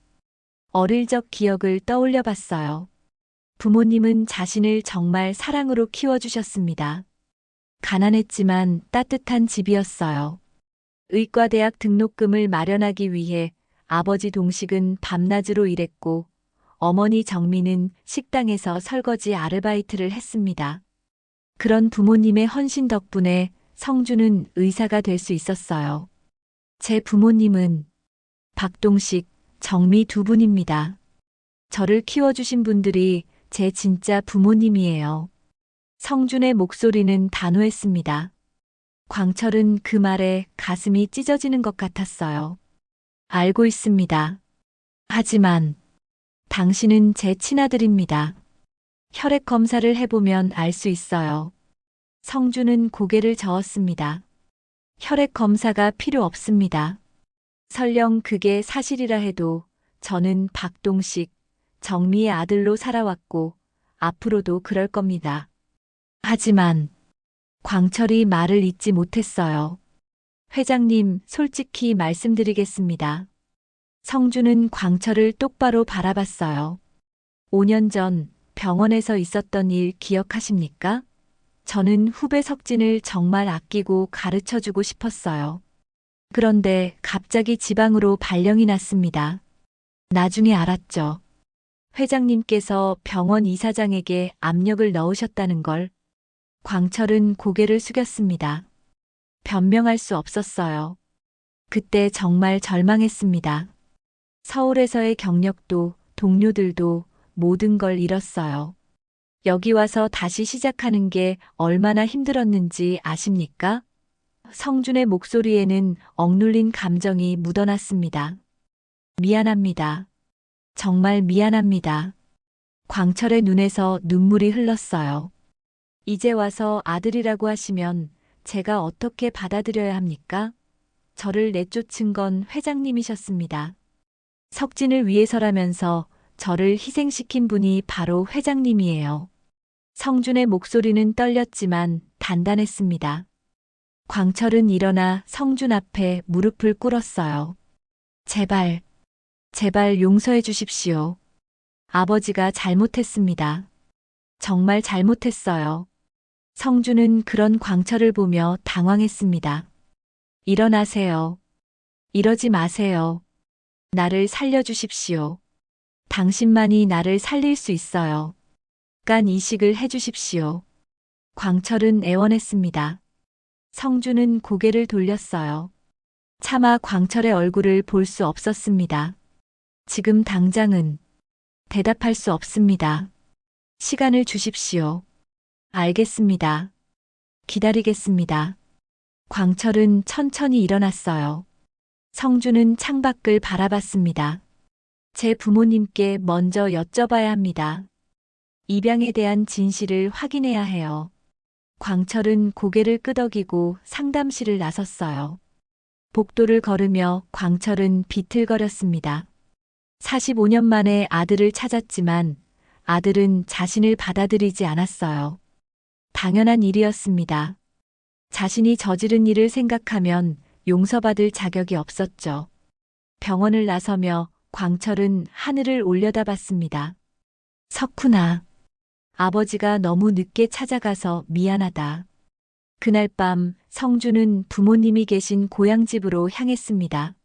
어릴 적 기억을 떠올려 봤어요. 부모님은 자신을 정말 사랑으로 키워주셨습니다. 가난했지만 따뜻한 집이었어요. 의과대학 등록금을 마련하기 위해 아버지 동식은 밤낮으로 일했고, 어머니 정미는 식당에서 설거지 아르바이트를 했습니다. 그런 부모님의 헌신 덕분에 성준은 의사가 될 수 있었어요. 제 부모님은 박동식, 정미 두 분입니다. 저를 키워주신 분들이 제 진짜 부모님이에요. 성준의 목소리는 단호했습니다. 광철은 그 말에 가슴이 찢어지는 것 같았어요. 알고 있습니다. 하지만 당신은 제 친아들입니다. 혈액 검사를 해보면 알 수 있어요. 성준은 고개를 저었습니다. 혈액 검사가 필요 없습니다. 설령 그게 사실이라 해도 저는 박동식, 정미의 아들로 살아왔고 앞으로도 그럴 겁니다. 하지만 광철이 말을 잇지 못했어요. 회장님, 솔직히 말씀드리겠습니다. 성준은 광철을 똑바로 바라봤어요. 5년 전 병원에서 있었던 일 기억하십니까? 저는 후배 석진을 정말 아끼고 가르쳐주고 싶었어요. 그런데 갑자기 지방으로 발령이 났습니다. 나중에 알았죠. 회장님께서 병원 이사장에게 압력을 넣으셨다는 걸. 광철은 고개를 숙였습니다. 변명할 수 없었어요. 그때 정말 절망했습니다. 서울에서의 경력도 동료들도 모든 걸 잃었어요. 여기 와서 다시 시작하는 게 얼마나 힘들었는지 아십니까? 성준의 목소리에는 억눌린 감정이 묻어났습니다. 미안합니다. 정말 미안합니다. 광철의 눈에서 눈물이 흘렀어요. 이제 와서 아들이라고 하시면 제가 어떻게 받아들여야 합니까? 저를 내쫓은 건 회장님이셨습니다. 석진을 위해서라면서 저를 희생시킨 분이 바로 회장님이에요. 성준의 목소리는 떨렸지만 단단했습니다. 광철은 일어나 성준 앞에 무릎을 꿇었어요. 제발, 제발 용서해 주십시오. 아버지가 잘못했습니다. 정말 잘못했어요. 성준은 그런 광철을 보며 당황했습니다. 일어나세요. 이러지 마세요. 나를 살려주십시오. 당신만이 나를 살릴 수 있어요. 간 이식을 해주십시오. 광철은 애원했습니다. 성준은 고개를 돌렸어요. 차마 광철의 얼굴을 볼 수 없었습니다. 지금 당장은 대답할 수 없습니다. 시간을 주십시오. 알겠습니다. 기다리겠습니다. 광철은 천천히 일어났어요. 성주는 창밖을 바라봤습니다. 제 부모님께 먼저 여쭤봐야 합니다. 입양에 대한 진실을 확인해야 해요. 광철은 고개를 끄덕이고 상담실을 나섰어요. 복도를 걸으며 광철은 비틀거렸습니다. 45년 만에 아들을 찾았지만 아들은 자신을 받아들이지 않았어요. 당연한 일이었습니다. 자신이 저지른 일을 생각하면 용서받을 자격이 없었죠. 병원을 나서며 광철은 하늘을 올려다봤습니다. 석훈아, 아버지가 너무 늦게 찾아가서 미안하다. 그날 밤 성주는 부모님이 계신 고향집으로 향했습니다.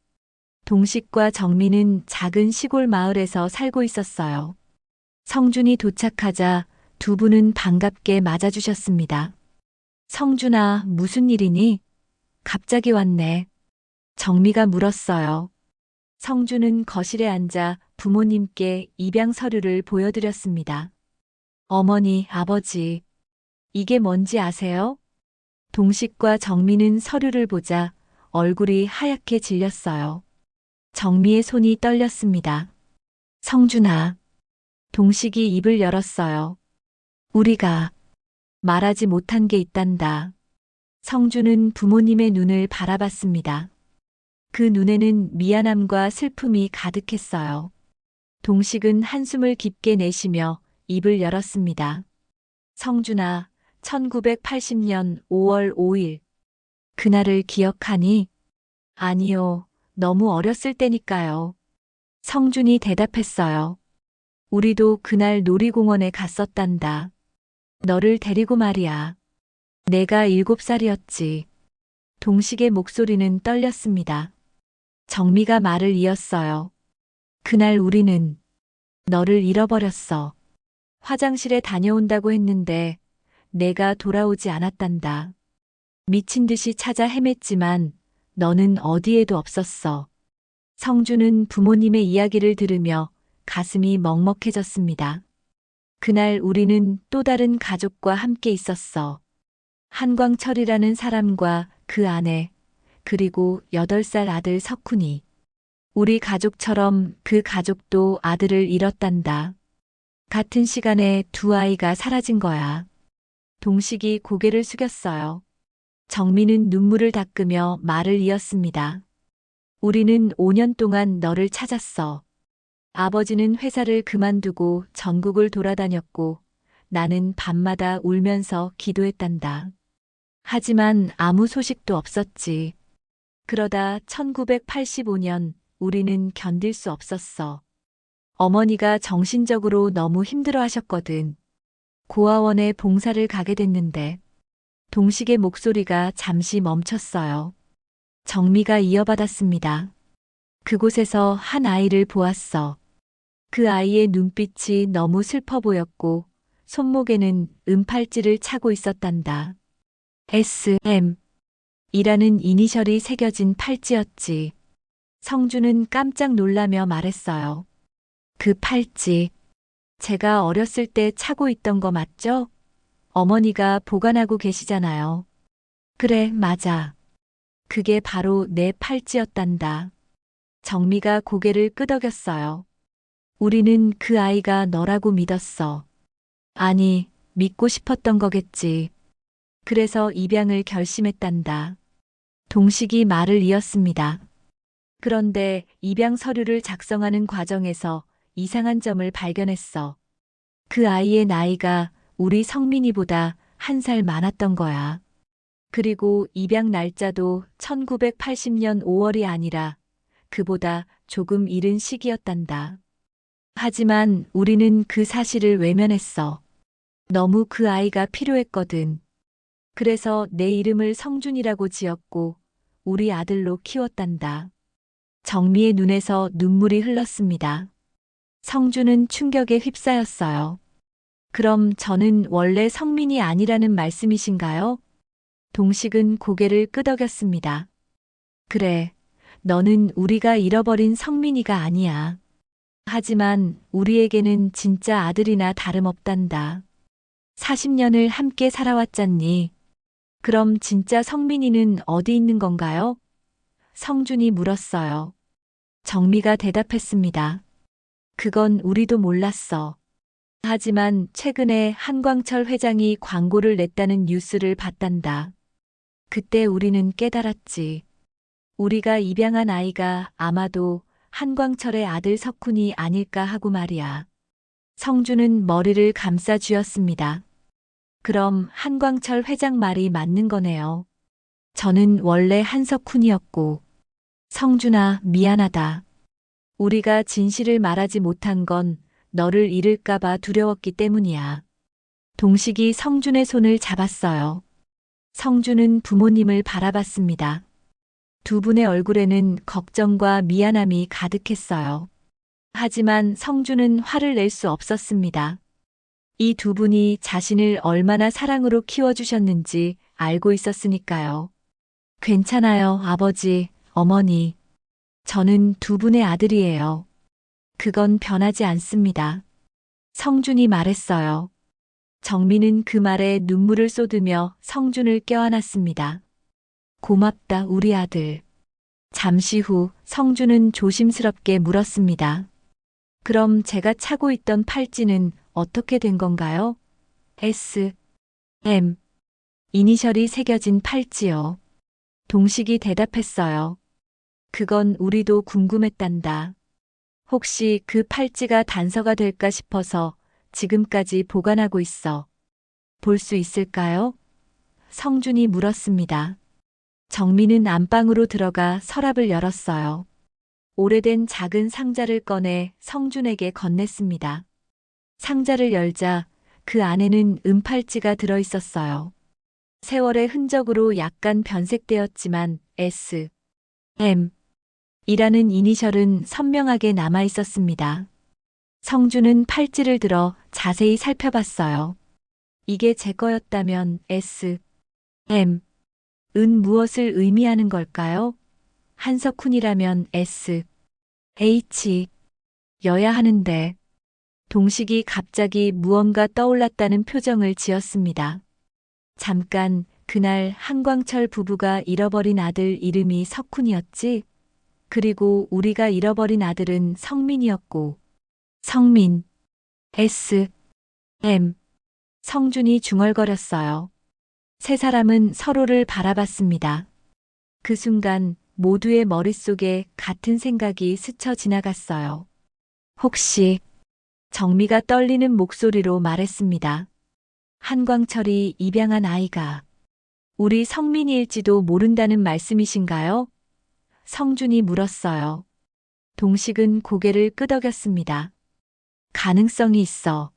동식과 정민은 작은 시골 마을에서 살고 있었어요. 성준이 도착하자 두 분은 반갑게 맞아주셨습니다. 성준아, 무슨 일이니? 갑자기 왔네. 정미가 물었어요. 성준은 거실에 앉아 부모님께 입양 서류를 보여드렸습니다. 어머니, 아버지, 이게 뭔지 아세요? 동식과 정미는 서류를 보자 얼굴이 하얗게 질렸어요. 정미의 손이 떨렸습니다. 성준아. 동식이 입을 열었어요. 우리가 말하지 못한 게 있단다. 성준은 부모님의 눈을 바라봤습니다. 그 눈에는 미안함과 슬픔이 가득했어요. 동식은 한숨을 깊게 내쉬며 입을 열었습니다. 성준아, 1980년 5월 5일. 그날을 기억하니? 아니요, 너무 어렸을 때니까요. 성준이 대답했어요. 우리도 그날 놀이공원에 갔었단다. 너를 데리고 말이야. 내가 7살이었지. 동식의 목소리는 떨렸습니다. 정미가 말을 이었어요. 그날 우리는 너를 잃어버렸어. 화장실에 다녀온다고 했는데 내가 돌아오지 않았단다. 미친 듯이 찾아 헤맸지만 너는 어디에도 없었어. 성주는 부모님의 이야기를 들으며 가슴이 먹먹해졌습니다. 그날 우리는 또 다른 가족과 함께 있었어. 한광철이라는 사람과 그 아내, 그리고 8살 아들 석훈이. 우리 가족처럼 그 가족도 아들을 잃었단다. 같은 시간에 두 아이가 사라진 거야. 동식이 고개를 숙였어요. 정민은 눈물을 닦으며 말을 이었습니다. 우리는 5년 동안 너를 찾았어. 아버지는 회사를 그만두고 전국을 돌아다녔고 나는 밤마다 울면서 기도했단다. 하지만 아무 소식도 없었지. 그러다 1985년 우리는 견딜 수 없었어. 어머니가 정신적으로 너무 힘들어 하셨거든. 고아원에 봉사를 가게 됐는데 동식의 목소리가 잠시 멈췄어요. 정미가 이어받았습니다. 그곳에서 한 아이를 보았어. 그 아이의 눈빛이 너무 슬퍼 보였고 손목에는 은팔찌를 차고 있었단다. SM 이라는 이니셜이 새겨진 팔찌였지. 성주는 깜짝 놀라며 말했어요. 그 팔찌, 제가 어렸을 때 차고 있던 거 맞죠? 어머니가 보관하고 계시잖아요. 그래, 맞아. 그게 바로 내 팔찌였단다. 정미가 고개를 끄덕였어요. 우리는 그 아이가 너라고 믿었어. 아니, 믿고 싶었던 거겠지. 그래서 입양을 결심했단다. 동식이 말을 이었습니다. 그런데 입양 서류를 작성하는 과정에서 이상한 점을 발견했어. 그 아이의 나이가 우리 성민이보다 1살 많았던 거야. 그리고 입양 날짜도 1980년 5월이 아니라 그보다 조금 이른 시기였단다. 하지만 우리는 그 사실을 외면했어. 너무 그 아이가 필요했거든. 그래서 내 이름을 성준이라고 지었고 우리 아들로 키웠단다. 정미의 눈에서 눈물이 흘렀습니다. 성준은 충격에 휩싸였어요. 그럼 저는 원래 성민이 아니라는 말씀이신가요? 동식은 고개를 끄덕였습니다. 그래, 너는 우리가 잃어버린 성민이가 아니야. 하지만 우리에게는 진짜 아들이나 다름없단다. 40년을 함께 살아왔잖니. 그럼 진짜 성민이는 어디 있는 건가요? 성준이 물었어요. 정미가 대답했습니다. 그건 우리도 몰랐어. 하지만 최근에 한광철 회장이 광고를 냈다는 뉴스를 봤단다. 그때 우리는 깨달았지. 우리가 입양한 아이가 아마도 한광철의 아들 석훈이 아닐까 하고 말이야. 성준은 머리를 감싸 쥐었습니다. 그럼 한광철 회장 말이 맞는 거네요. 저는 원래 한석훈이었고. 성준아, 미안하다. 우리가 진실을 말하지 못한 건 너를 잃을까봐 두려웠기 때문이야. 동식이 성준의 손을 잡았어요. 성준은 부모님을 바라봤습니다. 두 분의 얼굴에는 걱정과 미안함이 가득했어요. 하지만 성준은 화를 낼 수 없었습니다. 이 두 분이 자신을 얼마나 사랑으로 키워주셨는지 알고 있었으니까요. 괜찮아요, 아버지, 어머니. 저는 두 분의 아들이에요. 그건 변하지 않습니다. 성준이 말했어요. 정민은 그 말에 눈물을 쏟으며 성준을 껴안았습니다. 고맙다, 우리 아들. 잠시 후 성준은 조심스럽게 물었습니다. 그럼 제가 차고 있던 팔찌는 어떻게 된 건가요? S, M. 이니셜이 새겨진 팔찌요. 동식이 대답했어요. 그건 우리도 궁금했단다. 혹시 그 팔찌가 단서가 될까 싶어서 지금까지 보관하고 있어. 볼 수 있을까요? 성준이 물었습니다. 정민은 안방으로 들어가 서랍을 열었어요. 오래된 작은 상자를 꺼내 성준에게 건넸습니다. 상자를 열자 그 안에는 은팔찌가 들어 있었어요. 세월의 흔적으로 약간 변색되었지만 S, M 이라는 이니셜은 선명하게 남아 있었습니다. 성준은 팔찌를 들어 자세히 살펴봤어요. 이게 제 거였다면 S, M 은 무엇을 의미하는 걸까요? 한석훈이라면 S, H 여야 하는데. 동식이 갑자기 무언가 떠올랐다는 표정을 지었습니다. 잠깐, 그날 한광철 부부가 잃어버린 아들 이름이 석훈이었지? 그리고 우리가 잃어버린 아들은 성민이었고. 성민, S, M. 성준이 중얼거렸어요. 세 사람은 서로를 바라봤습니다. 그 순간 모두의 머릿속에 같은 생각이 스쳐 지나갔어요. 혹시 정미가 떨리는 목소리로 말했습니다. 한광철이 입양한 아이가 우리 성민이일지도 모른다는 말씀이신가요? 성준이 물었어요. 동식은 고개를 끄덕였습니다. 가능성이 있어.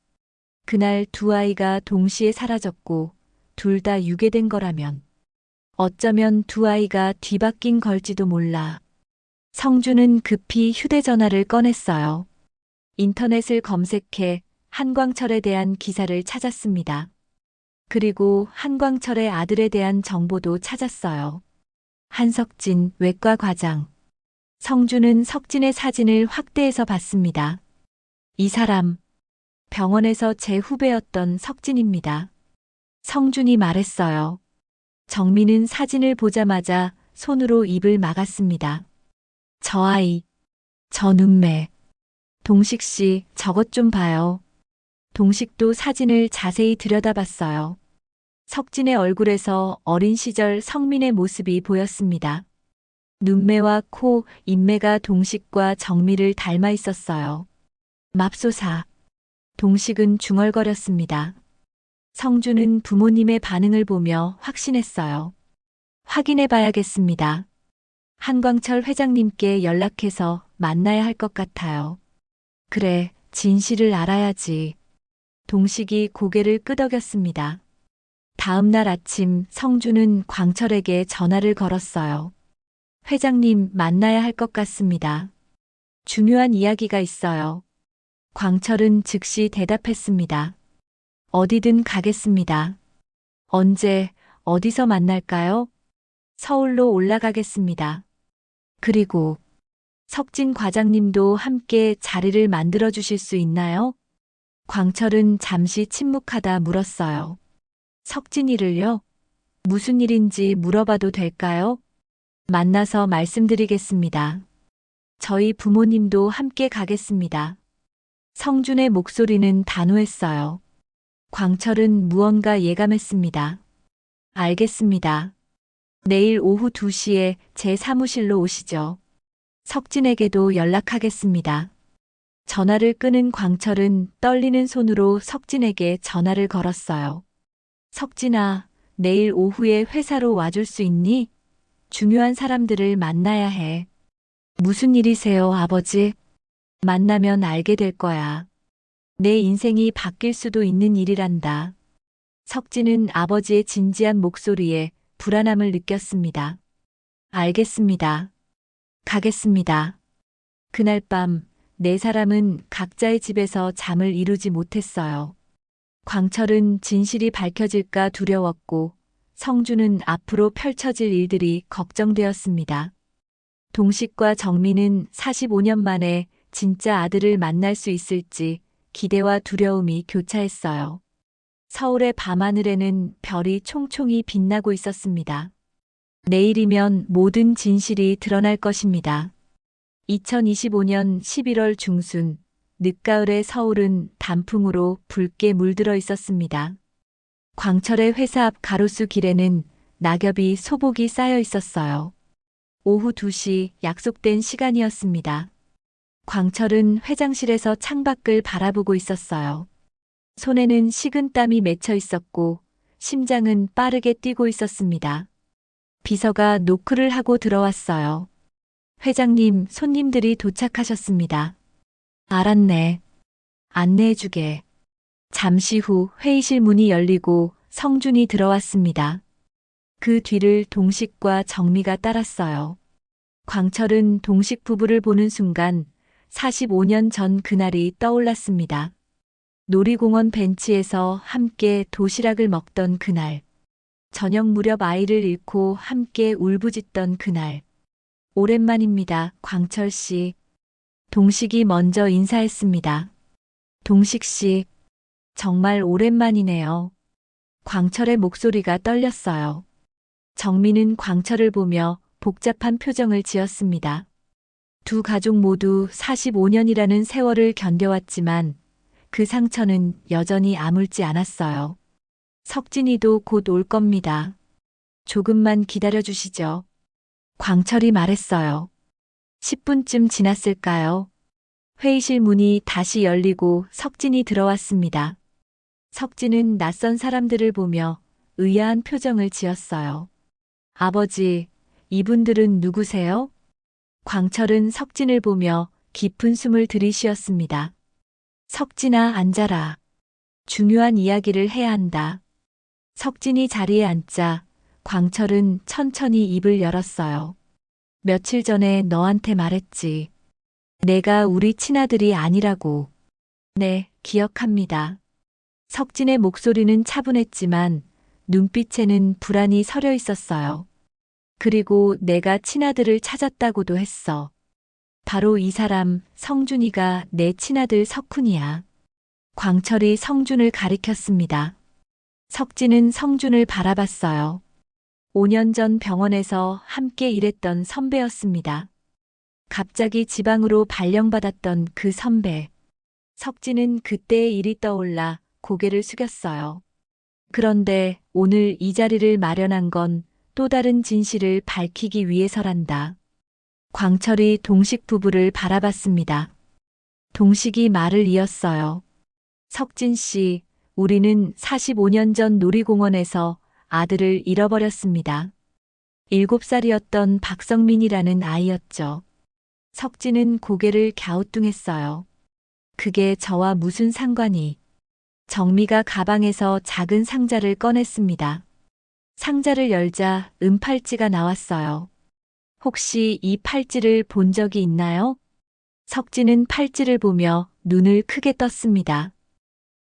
그날 두 아이가 동시에 사라졌고 둘 다 유괴된 거라면 어쩌면 두 아이가 뒤바뀐 걸지도 몰라. 성준은 급히 휴대전화를 꺼냈어요. 인터넷을 검색해 한광철에 대한 기사를 찾았습니다. 그리고 한광철의 아들에 대한 정보도 찾았어요. 한석진 외과 과장. 성준은 석진의 사진을 확대해서 봤습니다. 이 사람, 병원에서 제 후배였던 석진입니다. 성준이 말했어요. 정민은 사진을 보자마자 손으로 입을 막았습니다. 저 아이, 저 눈매. 동식 씨, 저것 좀 봐요. 동식도 사진을 자세히 들여다봤어요. 석진의 얼굴에서 어린 시절 성민의 모습이 보였습니다. 눈매와 코, 인매가 동식과 정미를 닮아 있었어요. 맙소사. 동식은 중얼거렸습니다. 성준은 부모님의 반응을 보며 확신했어요. 확인해 봐야겠습니다. 한광철 회장님께 연락해서 만나야 할 것 같아요. 그래, 진실을 알아야지. 동식이 고개를 끄덕였습니다. 다음 날 아침 성준은 광철에게 전화를 걸었어요. 회장님 만나야 할 것 같습니다. 중요한 이야기가 있어요. 광철은 즉시 대답했습니다. 어디든 가겠습니다. 언제, 어디서 만날까요? 서울로 올라가겠습니다. 그리고 석진 과장님도 함께 자리를 만들어 주실 수 있나요? 광철은 잠시 침묵하다 물었어요. 석진이를요? 무슨 일인지 물어봐도 될까요? 만나서 말씀드리겠습니다. 저희 부모님도 함께 가겠습니다. 성준의 목소리는 단호했어요. 광철은 무언가 예감했습니다. 알겠습니다. 내일 오후 2시에 제 사무실로 오시죠. 석진에게도 연락하겠습니다. 전화를 끄는 광철은 떨리는 손으로 석진에게 전화를 걸었어요. 석진아, 내일 오후에 회사로 와줄 수 있니? 중요한 사람들을 만나야 해. 무슨 일이세요, 아버지? 만나면 알게 될 거야. 내 인생이 바뀔 수도 있는 일이란다. 석진은 아버지의 진지한 목소리에 불안함을 느꼈습니다. 알겠습니다. 가겠습니다. 그날 밤, 네 사람은 각자의 집에서 잠을 이루지 못했어요. 광철은 진실이 밝혀질까 두려웠고, 성준은 앞으로 펼쳐질 일들이 걱정되었습니다. 동식과 정민은 45년 만에 진짜 아들을 만날 수 있을지 기대와 두려움이 교차했어요. 서울의 밤하늘에는 별이 총총히 빛나고 있었습니다. 내일이면 모든 진실이 드러날 것입니다. 2025년 11월 중순, 늦가을의 서울은 단풍으로 붉게 물들어 있었습니다. 광철의 회사 앞 가로수 길에는 낙엽이 소복이 쌓여 있었어요. 오후 2시 약속된 시간이었습니다. 광철은 회장실에서 창밖을 바라보고 있었어요. 손에는 식은 땀이 맺혀 있었고 심장은 빠르게 뛰고 있었습니다. 비서가 노크를 하고 들어왔어요. 회장님, 손님들이 도착하셨습니다. 알았네. 안내해주게. 잠시 후 회의실 문이 열리고 성준이 들어왔습니다. 그 뒤를 동식과 정미가 따랐어요. 광철은 동식 부부를 보는 순간 45년 전 그날이 떠올랐습니다. 놀이공원 벤치에서 함께 도시락을 먹던 그날. 저녁 무렵 아이를 잃고 함께 울부짖던 그날. 오랜만입니다, 광철 씨. 동식이 먼저 인사했습니다. 동식 씨, 정말 오랜만이네요. 광철의 목소리가 떨렸어요. 정민은 광철을 보며 복잡한 표정을 지었습니다. 두 가족 모두 45년이라는 세월을 견뎌왔지만 그 상처는 여전히 아물지 않았어요. 석진이도 곧 올 겁니다. 조금만 기다려 주시죠. 광철이 말했어요. 10분쯤 지났을까요? 회의실 문이 다시 열리고 석진이 들어왔습니다. 석진은 낯선 사람들을 보며 의아한 표정을 지었어요. 아버지, 이분들은 누구세요? 광철은 석진을 보며 깊은 숨을 들이쉬었습니다. 석진아, 앉아라. 중요한 이야기를 해야 한다. 석진이 자리에 앉자 광철은 천천히 입을 열었어요. 며칠 전에 너한테 말했지. 내가 우리 친아들이 아니라고. 네, 기억합니다. 석진의 목소리는 차분했지만 눈빛에는 불안이 서려 있었어요. 그리고 내가 친아들을 찾았다고도 했어. 바로 이 사람, 성준이가 내 친아들 석훈이야. 광철이 성준을 가리켰습니다. 석진은 성준을 바라봤어요. 5년 전 병원에서 함께 일했던 선배였습니다. 갑자기 지방으로 발령받았던 그 선배. 석진은 그때의 일이 떠올라 고개를 숙였어요. 그런데 오늘 이 자리를 마련한 건 또 다른 진실을 밝히기 위해서란다. 광철이 동식 부부를 바라봤습니다. 동식이 말을 이었어요. 석진 씨, 우리는 45년 전 놀이공원에서 아들을 잃어버렸습니다. 7살이었던 박성민이라는 아이였죠. 석진은 고개를 갸우뚱했어요. 그게 저와 무슨 상관이? 정미가 가방에서 작은 상자를 꺼냈습니다. 상자를 열자 은팔찌가 나왔어요. 혹시 이 팔찌를 본 적이 있나요? 석진은 팔찌를 보며 눈을 크게 떴습니다.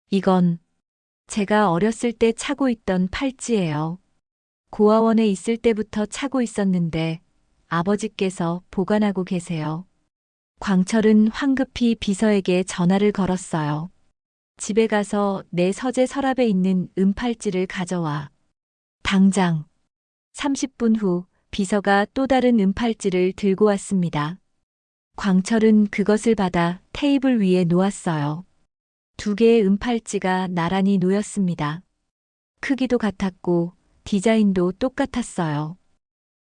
이건 제가 어렸을 때 차고 있던 팔찌예요. 고아원에 있을 때부터 차고 있었는데 아버지께서 보관하고 계세요. 광철은 황급히 비서에게 전화를 걸었어요. 집에 가서 내 서재 서랍에 있는 은팔찌를 가져와. 당장. 30분 후 비서가 또 다른 은팔찌를 들고 왔습니다. 광철은 그것을 받아 테이블 위에 놓았어요. 두 개의 은팔찌가 나란히 놓였습니다. 크기도 같았고 디자인도 똑같았어요.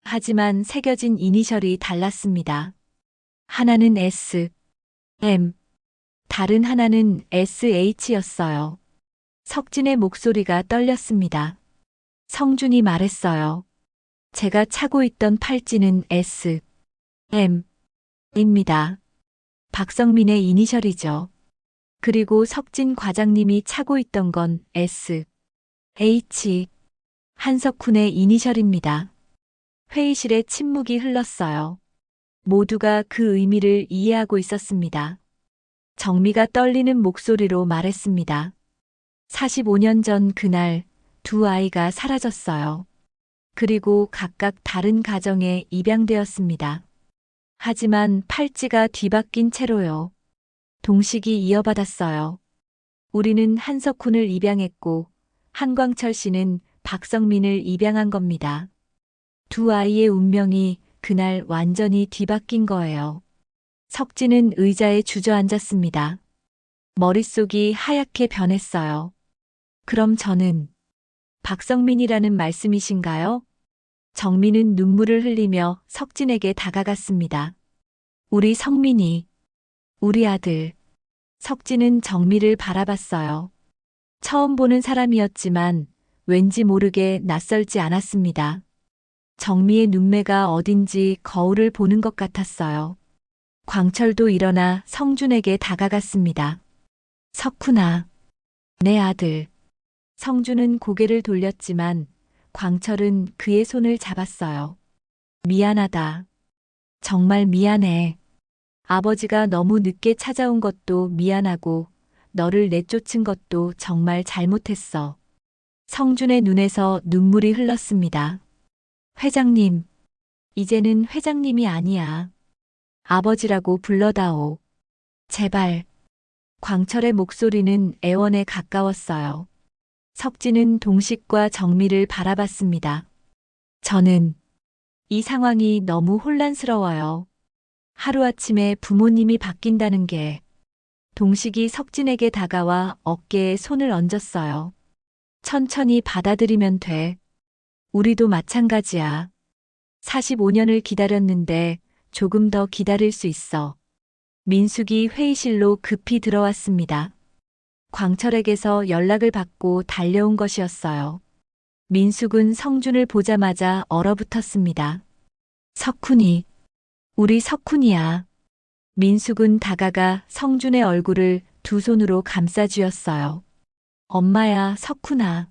하지만 새겨진 이니셜이 달랐습니다. 하나는 S, M, 다른 하나는 SH였어요. 석진의 목소리가 떨렸습니다. 성준이 말했어요. 제가 차고 있던 팔찌는 S, M, 입니다. 박성민의 이니셜이죠. 그리고 석진 과장님이 차고 있던 건 S, H, 한석훈의 이니셜입니다. 회의실에 침묵이 흘렀어요. 모두가 그 의미를 이해하고 있었습니다. 정미가 떨리는 목소리로 말했습니다. 45년 전 그날 두 아이가 사라졌어요. 그리고 각각 다른 가정에 입양되었습니다. 하지만 팔찌가 뒤바뀐 채로요. 동식이 이어받았어요. 우리는 한석훈을 입양했고 한광철 씨는 박성민을 입양한 겁니다. 두 아이의 운명이 그날 완전히 뒤바뀐 거예요. 석진은 의자에 주저앉았습니다. 머릿속이 하얗게 변했어요. 그럼 저는 박성민이라는 말씀이신가요? 정민은 눈물을 흘리며 석진에게 다가갔습니다. 우리 성민이, 우리 아들. 석진은 정미를 바라봤어요. 처음 보는 사람이었지만 왠지 모르게 낯설지 않았습니다. 정미의 눈매가 어딘지 거울을 보는 것 같았어요. 광철도 일어나 성준에게 다가갔습니다. 석훈아, 내 아들. 성준은 고개를 돌렸지만 광철은 그의 손을 잡았어요. 미안하다. 정말 미안해. 아버지가 너무 늦게 찾아온 것도 미안하고 너를 내쫓은 것도 정말 잘못했어. 성준의 눈에서 눈물이 흘렀습니다. 회장님, 이제는 회장님이 아니야. 아버지라고 불러다오. 제발. 광철의 목소리는 애원에 가까웠어요. 석진은 동식과 정미를 바라봤습니다. 저는 이 상황이 너무 혼란스러워요. 하루아침에 부모님이 바뀐다는 게. 동식이 석진에게 다가와 어깨에 손을 얹었어요. 천천히 받아들이면 돼. 우리도 마찬가지야. 45년을 기다렸는데 조금 더 기다릴 수 있어. 민숙이 회의실로 급히 들어왔습니다. 광철에게서 연락을 받고 달려온 것이었어요. 민숙은 성준을 보자마자 얼어붙었습니다. 석훈이, 우리 석훈이야. 민숙은 다가가 성준의 얼굴을 두 손으로 감싸쥐었어요. 엄마야, 석훈아.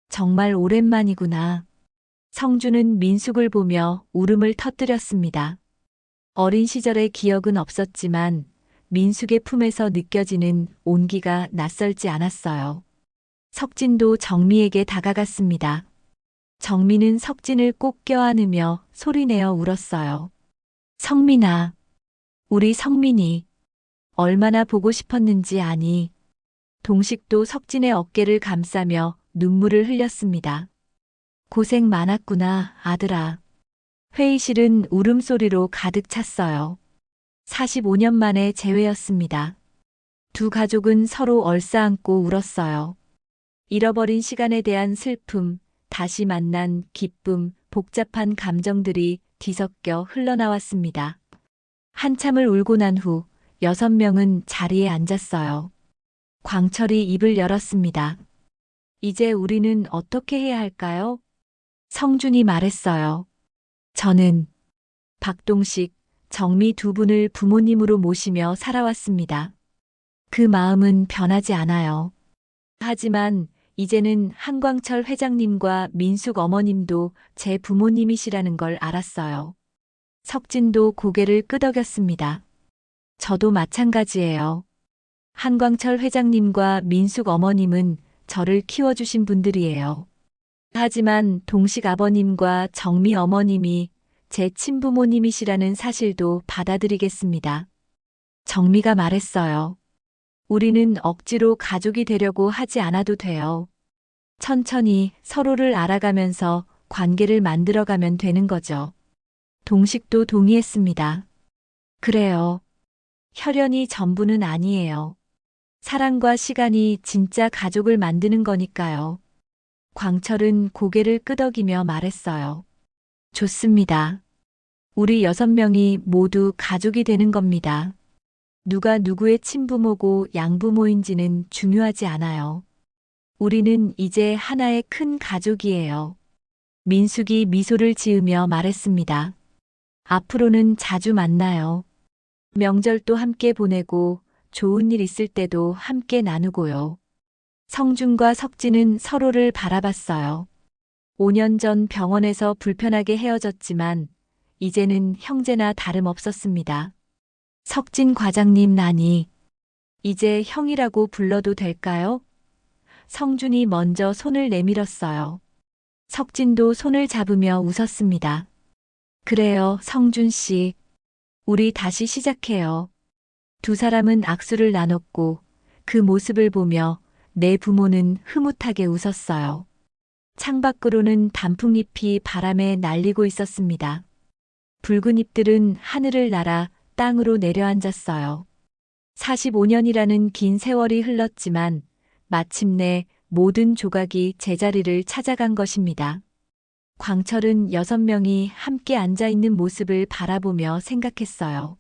정말 오랜만이구나. 성준은 민숙을 보며 울음을 터뜨렸습니다. 어린 시절의 기억은 없었지만 민숙의 품에서 느껴지는 온기가 낯설지 않았어요. 석진도 정미에게 다가갔습니다. 정미는 석진을 꼭 껴안으며 소리내어 울었어요. 성민아, 우리 성민이 얼마나 보고 싶었는지 아니. 동식도 석진의 어깨를 감싸며 눈물을 흘렸습니다. 고생 많았구나, 아들아. 회의실은 울음소리로 가득 찼어요. 45년 만의 재회였습니다. 두 가족은 서로 얼싸안고 울었어요. 잃어버린 시간에 대한 슬픔, 다시 만난 기쁨, 복잡한 감정들이 뒤섞여 흘러나왔습니다. 한참을 울고 난 후 6명은 자리에 앉았어요. 광철이 입을 열었습니다. 이제 우리는 어떻게 해야 할까요? 성준이 말했어요. 저는 박동식, 정미 두 분을 부모님으로 모시며 살아왔습니다. 그 마음은 변하지 않아요. 하지만 이제는 한광철 회장님과 민숙 어머님도 제 부모님이시라는 걸 알았어요. 석진도 고개를 끄덕였습니다. 저도 마찬가지예요. 한광철 회장님과 민숙 어머님은 저를 키워주신 분들이에요. 하지만 동식 아버님과 정미 어머님이 제 친부모님이시라는 사실도 받아들이겠습니다. 정미가 말했어요. 우리는 억지로 가족이 되려고 하지 않아도 돼요. 천천히 서로를 알아가면서 관계를 만들어가면 되는 거죠. 동식도 동의했습니다. 그래요. 혈연이 전부는 아니에요. 사랑과 시간이 진짜 가족을 만드는 거니까요. 광철은 고개를 끄덕이며 말했어요. 좋습니다. 우리 6명이 모두 가족이 되는 겁니다. 누가 누구의 친부모고 양부모인지는 중요하지 않아요. 우리는 이제 하나의 큰 가족이에요. 민숙이 미소를 지으며 말했습니다. 앞으로는 자주 만나요. 명절도 함께 보내고 좋은 일 있을 때도 함께 나누고요. 성준과 석진은 서로를 바라봤어요. 5년 전 병원에서 불편하게 헤어졌지만 이제는 형제나 다름없었습니다. 석진 과장님 나니 이제 형이라고 불러도 될까요? 성준이 먼저 손을 내밀었어요. 석진도 손을 잡으며 웃었습니다. 그래요, 성준 씨. 우리 다시 시작해요. 두 사람은 악수를 나눴고 그 모습을 보며 내 부모는 흐뭇하게 웃었어요. 창밖으로는 단풍잎이 바람에 날리고 있었습니다. 붉은 잎들은 하늘을 날아 땅으로 내려앉았어요. 45년이라는 긴 세월이 흘렀지만 마침내 모든 조각이 제자리를 찾아간 것입니다. 광철은 6명이 함께 앉아있는 모습을 바라보며 생각했어요.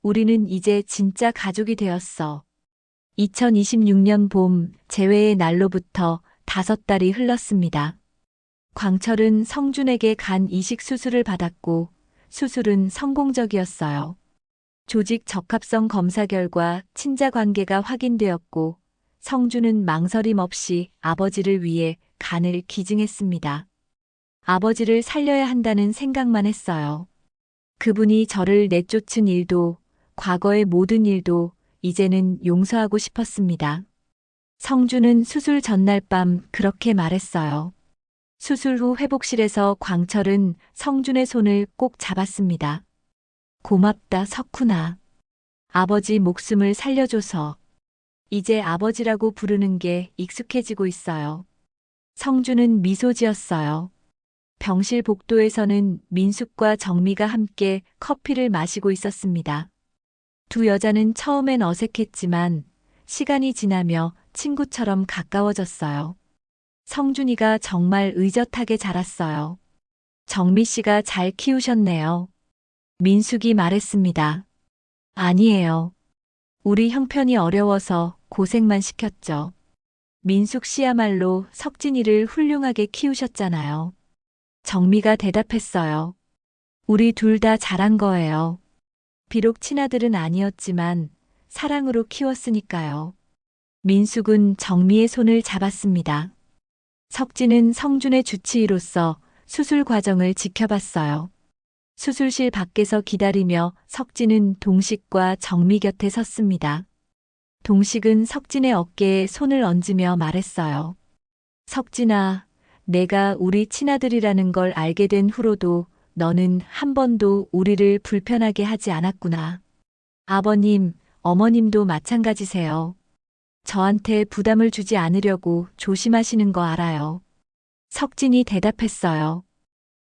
우리는 이제 진짜 가족이 되었어. 2026년 봄 재회의 날로부터 5달이 흘렀습니다. 광철은 성준에게 간 이식 수술을 받았고 수술은 성공적이었어요. 조직 적합성 검사 결과 친자 관계가 확인되었고 성준은 망설임 없이 아버지를 위해 간을 기증했습니다. 아버지를 살려야 한다는 생각만 했어요. 그분이 저를 내쫓은 일도 과거의 모든 일도 이제는 용서하고 싶었습니다. 성준은 수술 전날 밤 그렇게 말했어요. 수술 후 회복실에서 광철은 성준의 손을 꼭 잡았습니다. 고맙다, 석훈아. 아버지 목숨을 살려줘서. 이제 아버지라고 부르는 게 익숙해지고 있어요. 성준은 미소 지었어요. 병실 복도에서는 민숙과 정미가 함께 커피를 마시고 있었습니다. 두 여자는 처음엔 어색했지만 시간이 지나며 친구처럼 가까워졌어요. 성준이가 정말 의젓하게 자랐어요. 정미 씨가 잘 키우셨네요. 민숙이 말했습니다. 아니에요. 우리 형편이 어려워서 고생만 시켰죠. 민숙 씨야말로 석진이를 훌륭하게 키우셨잖아요. 정미가 대답했어요. 우리 둘 다 잘한 거예요. 비록 친아들은 아니었지만 사랑으로 키웠으니까요. 민숙은 정미의 손을 잡았습니다. 석진은 성준의 주치의로서 수술 과정을 지켜봤어요. 수술실 밖에서 기다리며 석진은 동식과 정미 곁에 섰습니다. 동식은 석진의 어깨에 손을 얹으며 말했어요. 석진아, 내가 우리 친아들이라는 걸 알게 된 후로도 너는 한 번도 우리를 불편하게 하지 않았구나. 아버님, 어머님도 마찬가지세요. 저한테 부담을 주지 않으려고 조심하시는 거 알아요. 석진이 대답했어요.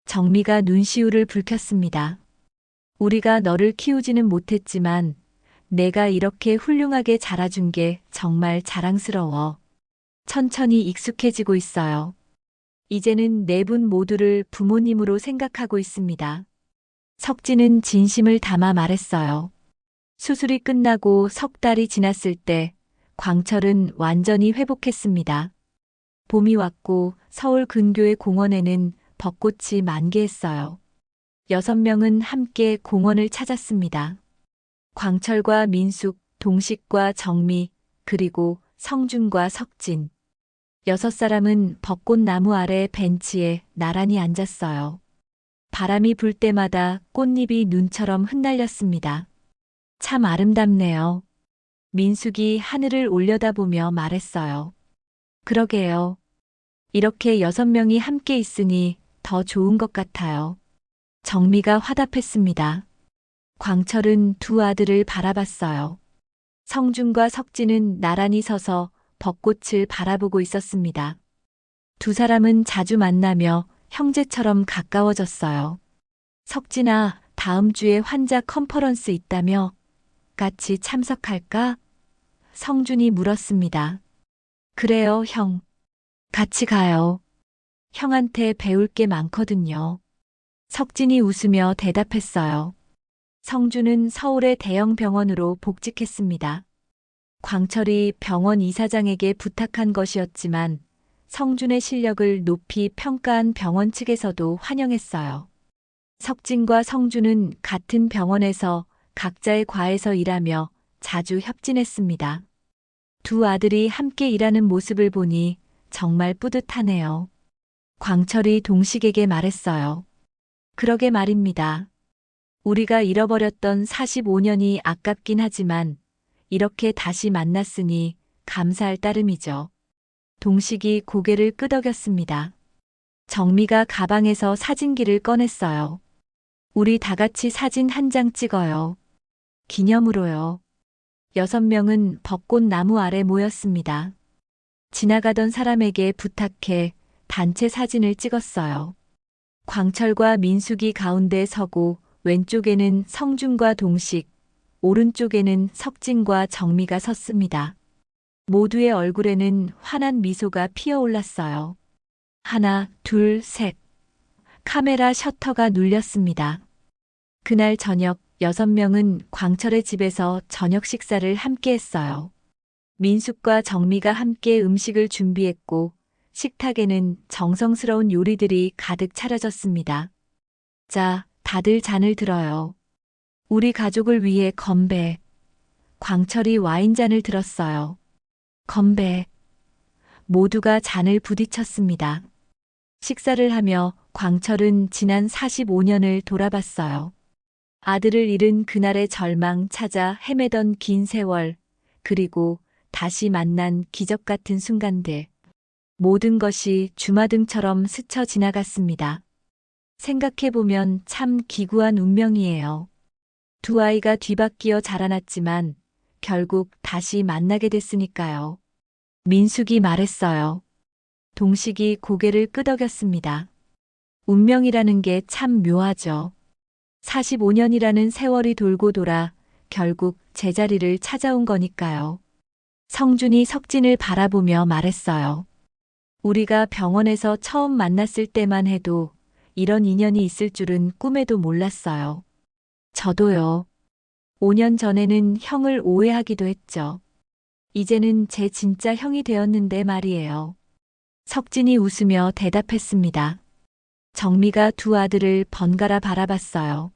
정미가 눈시울을 붉혔습니다. 우리가 너를 키우지는 못했지만 내가 이렇게 훌륭하게 자라준 게 정말 자랑스러워. 천천히 익숙해지고 있어요. 이제는 네 분 모두를 부모님으로 생각하고 있습니다. 석진은 진심을 담아 말했어요. 수술이 끝나고 3달이 지났을 때 광철은 완전히 회복했습니다. 봄이 왔고 서울 근교의 공원에는 벚꽃이 만개했어요. 6명은 함께 공원을 찾았습니다. 광철과 민숙, 동식과 정미, 그리고 성준과 석진. 6사람은 벚꽃나무 아래 벤치에 나란히 앉았어요. 바람이 불 때마다 꽃잎이 눈처럼 흩날렸습니다. 참 아름답네요. 민숙이 하늘을 올려다보며 말했어요. 그러게요. 이렇게 6명이 함께 있으니 더 좋은 것 같아요. 정미가 화답했습니다. 광철은 두 아들을 바라봤어요. 성준과 석진은 나란히 서서 벚꽃을 바라보고 있었습니다. 두 사람은 자주 만나며 형제처럼 가까워졌어요. 석진아, 다음 주에 환자 컨퍼런스 있다며? 같이 참석할까? 성준이 물었습니다. 그래요, 형. 같이 가요. 형한테 배울 게 많거든요. 석진이 웃으며 대답했어요. 성준은 서울의 대형 병원으로 복직했습니다. 광철이 병원 이사장에게 부탁한 것이었지만 성준의 실력을 높이 평가한 병원 측에서도 환영했어요. 석진과 성준은 같은 병원에서 각자의 과에서 일하며 자주 협진했습니다. 두 아들이 함께 일하는 모습을 보니 정말 뿌듯하네요. 광철이 동식에게 말했어요. 그러게 말입니다. 우리가 잃어버렸던 45년이 아깝긴 하지만 이렇게 다시 만났으니 감사할 따름이죠. 동식이 고개를 끄덕였습니다. 정미가 가방에서 사진기를 꺼냈어요. 우리 다 같이 사진 한 장 찍어요. 기념으로요. 6명은 벚꽃 나무 아래 모였습니다. 지나가던 사람에게 부탁해 단체 사진을 찍었어요. 광철과 민숙이 가운데 서고 왼쪽에는 성준과 동식, 오른쪽에는 석진과 정미가 섰습니다. 모두의 얼굴에는 환한 미소가 피어올랐어요. 하나, 둘, 셋. 카메라 셔터가 눌렸습니다. 그날 저녁 6명은 광철의 집에서 저녁 식사를 함께 했어요. 민숙과 정미가 함께 음식을 준비했고 식탁에는 정성스러운 요리들이 가득 차려졌습니다. 자, 다들 잔을 들어요. 우리 가족을 위해 건배. 광철이 와인잔을 들었어요. 건배. 모두가 잔을 부딪혔습니다. 식사를 하며 광철은 지난 45년을 돌아봤어요. 아들을 잃은 그날의 절망 찾아 헤매던 긴 세월, 그리고 다시 만난 기적 같은 순간들. 모든 것이 주마등처럼 스쳐 지나갔습니다. 생각해보면 참 기구한 운명이에요. 두 아이가 뒤바뀌어 자라났지만 결국 다시 만나게 됐으니까요. 민숙이 말했어요. 동식이 고개를 끄덕였습니다. 운명이라는 게 참 묘하죠. 45년이라는 세월이 돌고 돌아 결국 제자리를 찾아온 거니까요. 성준이 석진을 바라보며 말했어요. 우리가 병원에서 처음 만났을 때만 해도 이런 인연이 있을 줄은 꿈에도 몰랐어요. 저도요. 5년 전에는 형을 오해하기도 했죠. 이제는 제 진짜 형이 되었는데 말이에요. 석진이 웃으며 대답했습니다. 정미가 두 아들을 번갈아 바라봤어요.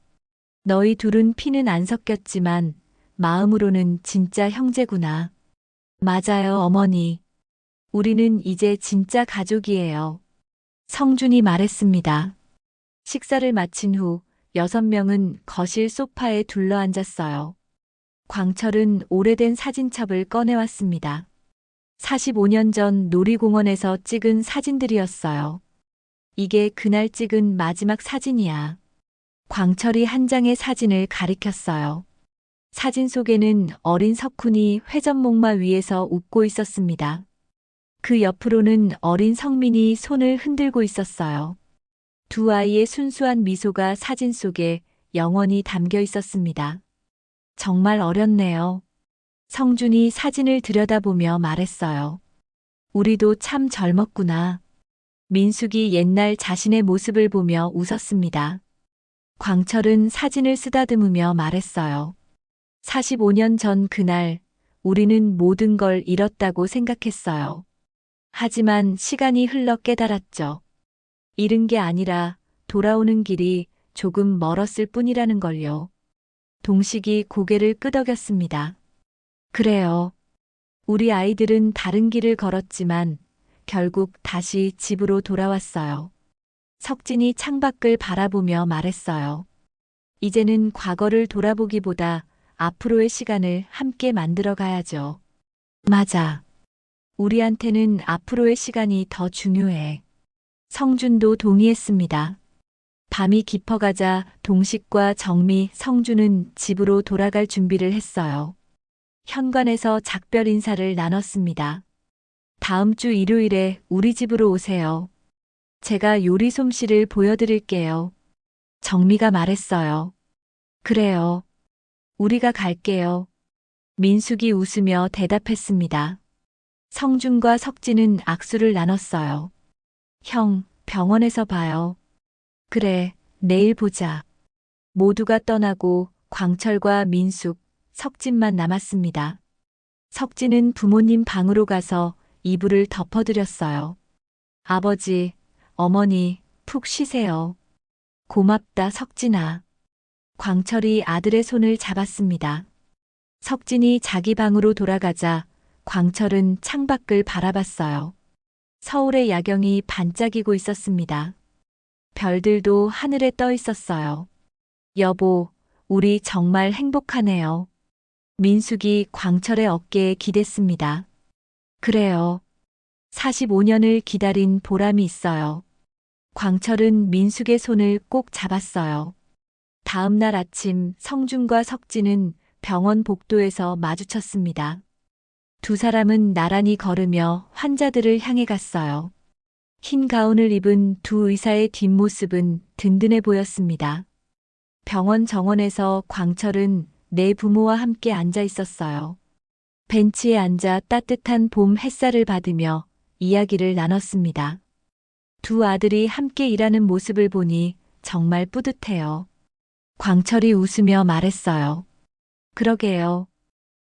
너희 둘은 피는 안 섞였지만 마음으로는 진짜 형제구나. 맞아요, 어머니. 우리는 이제 진짜 가족이에요. 성준이 말했습니다. 식사를 마친 후 6명은 거실 소파에 둘러앉았어요. 광철은 오래된 사진첩을 꺼내왔습니다. 45년 전 놀이공원에서 찍은 사진들이었어요. 이게 그날 찍은 마지막 사진이야. 광철이 한 장의 사진을 가리켰어요. 사진 속에는 어린 석훈이 회전목마 위에서 웃고 있었습니다. 그 옆으로는 어린 성민이 손을 흔들고 있었어요. 두 아이의 순수한 미소가 사진 속에 영원히 담겨 있었습니다. 정말 어렸네요. 성준이 사진을 들여다보며 말했어요. 우리도 참 젊었구나. 민숙이 옛날 자신의 모습을 보며 웃었습니다. 광철은 사진을 쓰다듬으며 말했어요. 45년 전 그날 우리는 모든 걸 잃었다고 생각했어요. 하지만 시간이 흘러 깨달았죠. 잃은 게 아니라 돌아오는 길이 조금 멀었을 뿐이라는 걸요. 동식이 고개를 끄덕였습니다. 그래요. 우리 아이들은 다른 길을 걸었지만 결국 다시 집으로 돌아왔어요. 석진이 창밖을 바라보며 말했어요. 이제는 과거를 돌아보기보다 앞으로의 시간을 함께 만들어 가야죠. 맞아. 우리한테는 앞으로의 시간이 더 중요해. 성준도 동의했습니다. 밤이 깊어가자 동식과 정미, 성준은 집으로 돌아갈 준비를 했어요. 현관에서 작별 인사를 나눴습니다. 다음 주 일요일에 우리 집으로 오세요. 제가 요리 솜씨를 보여드릴게요. 정미가 말했어요. 그래요. 우리가 갈게요. 민숙이 웃으며 대답했습니다. 성준과 석진은 악수를 나눴어요. 형, 병원에서 봐요. 그래, 내일 보자. 모두가 떠나고 광철과 민숙, 석진만 남았습니다. 석진은 부모님 방으로 가서 이불을 덮어드렸어요. 아버지, 어머니, 푹 쉬세요. 고맙다, 석진아. 광철이 아들의 손을 잡았습니다. 석진이 자기 방으로 돌아가자 광철은 창밖을 바라봤어요. 서울의 야경이 반짝이고 있었습니다. 별들도 하늘에 떠 있었어요. 여보, 우리 정말 행복하네요. 민숙이 광철의 어깨에 기댔습니다. 그래요. 45년을 기다린 보람이 있어요. 광철은 민숙의 손을 꼭 잡았어요. 다음 날 아침 성준과 석진은 병원 복도에서 마주쳤습니다. 두 사람은 나란히 걸으며 환자들을 향해 갔어요. 흰 가운을 입은 두 의사의 뒷모습은 든든해 보였습니다. 병원 정원에서 광철은 내 부모와 함께 앉아 있었어요. 벤치에 앉아 따뜻한 봄 햇살을 받으며 이야기를 나눴습니다. 두 아들이 함께 일하는 모습을 보니 정말 뿌듯해요. 광철이 웃으며 말했어요. 그러게요.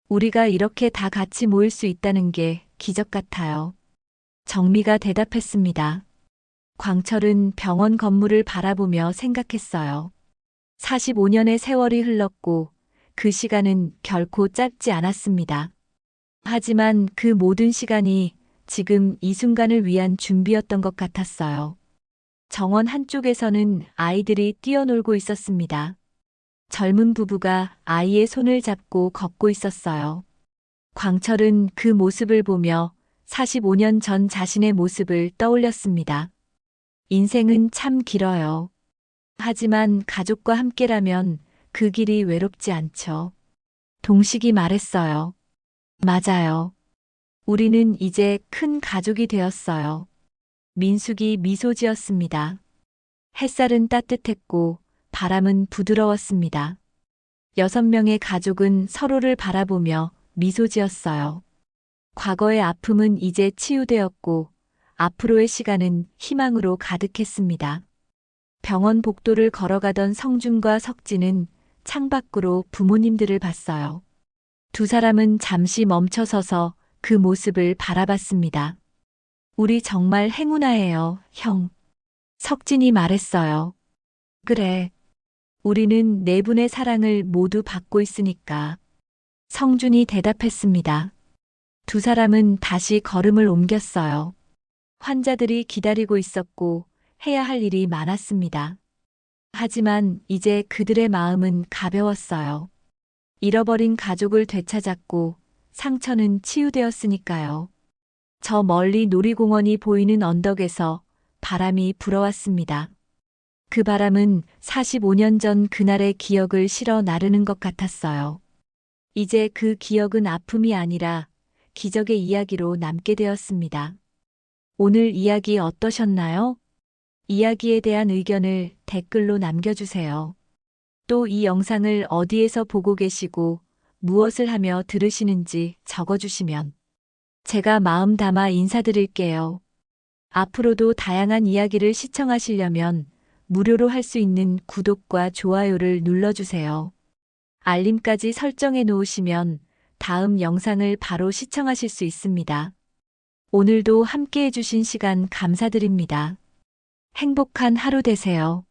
우리가 이렇게 다 같이 모일 수 있다는 게 기적 같아요. 정미가 대답했습니다. 광철은 병원 건물을 바라보며 생각했어요. 45년의 세월이 흘렀고 그 시간은 결코 짧지 않았습니다. 하지만 그 모든 시간이 지금 이 순간을 위한 준비였던 것 같았어요. 정원 한쪽에서는 아이들이 뛰어놀고 있었습니다. 젊은 부부가 아이의 손을 잡고 걷고 있었어요. 광철은 그 모습을 보며 45년 전 자신의 모습을 떠올렸습니다. 인생은 참 길어요. 하지만 가족과 함께라면 그 길이 외롭지 않죠. 동식이 말했어요. 맞아요. 우리는 이제 큰 가족이 되었어요. 민숙이 미소 지었습니다. 햇살은 따뜻했고 바람은 부드러웠습니다. 6명의 가족은 서로를 바라보며 미소 지었어요. 과거의 아픔은 이제 치유되었고 앞으로의 시간은 희망으로 가득했습니다. 병원 복도를 걸어가던 성준과 석진은 창밖으로 부모님들을 봤어요. 두 사람은 잠시 멈춰서서 그 모습을 바라봤습니다. 우리 정말 행운아예요, 형. 석진이 말했어요. 그래. 우리는 네 분의 사랑을 모두 받고 있으니까. 성준이 대답했습니다. 두 사람은 다시 걸음을 옮겼어요. 환자들이 기다리고 있었고 해야 할 일이 많았습니다. 하지만 이제 그들의 마음은 가벼웠어요. 잃어버린 가족을 되찾았고 상처는 치유되었으니까요. 저 멀리 놀이공원이 보이는 언덕에서 바람이 불어왔습니다. 그 바람은 45년 전 그날의 기억을 실어 나르는 것 같았어요. 이제 그 기억은 아픔이 아니라 기적의 이야기로 남게 되었습니다. 오늘 이야기 어떠셨나요? 이야기에 대한 의견을 댓글로 남겨주세요. 또 이 영상을 어디에서 보고 계시고 무엇을 하며 들으시는지 적어주시면 제가 마음 담아 인사드릴게요. 앞으로도 다양한 이야기를 시청하시려면 무료로 할 수 있는 구독과 좋아요를 눌러주세요. 알림까지 설정해 놓으시면 다음 영상을 바로 시청하실 수 있습니다. 오늘도 함께 해주신 시간 감사드립니다. 행복한 하루 되세요.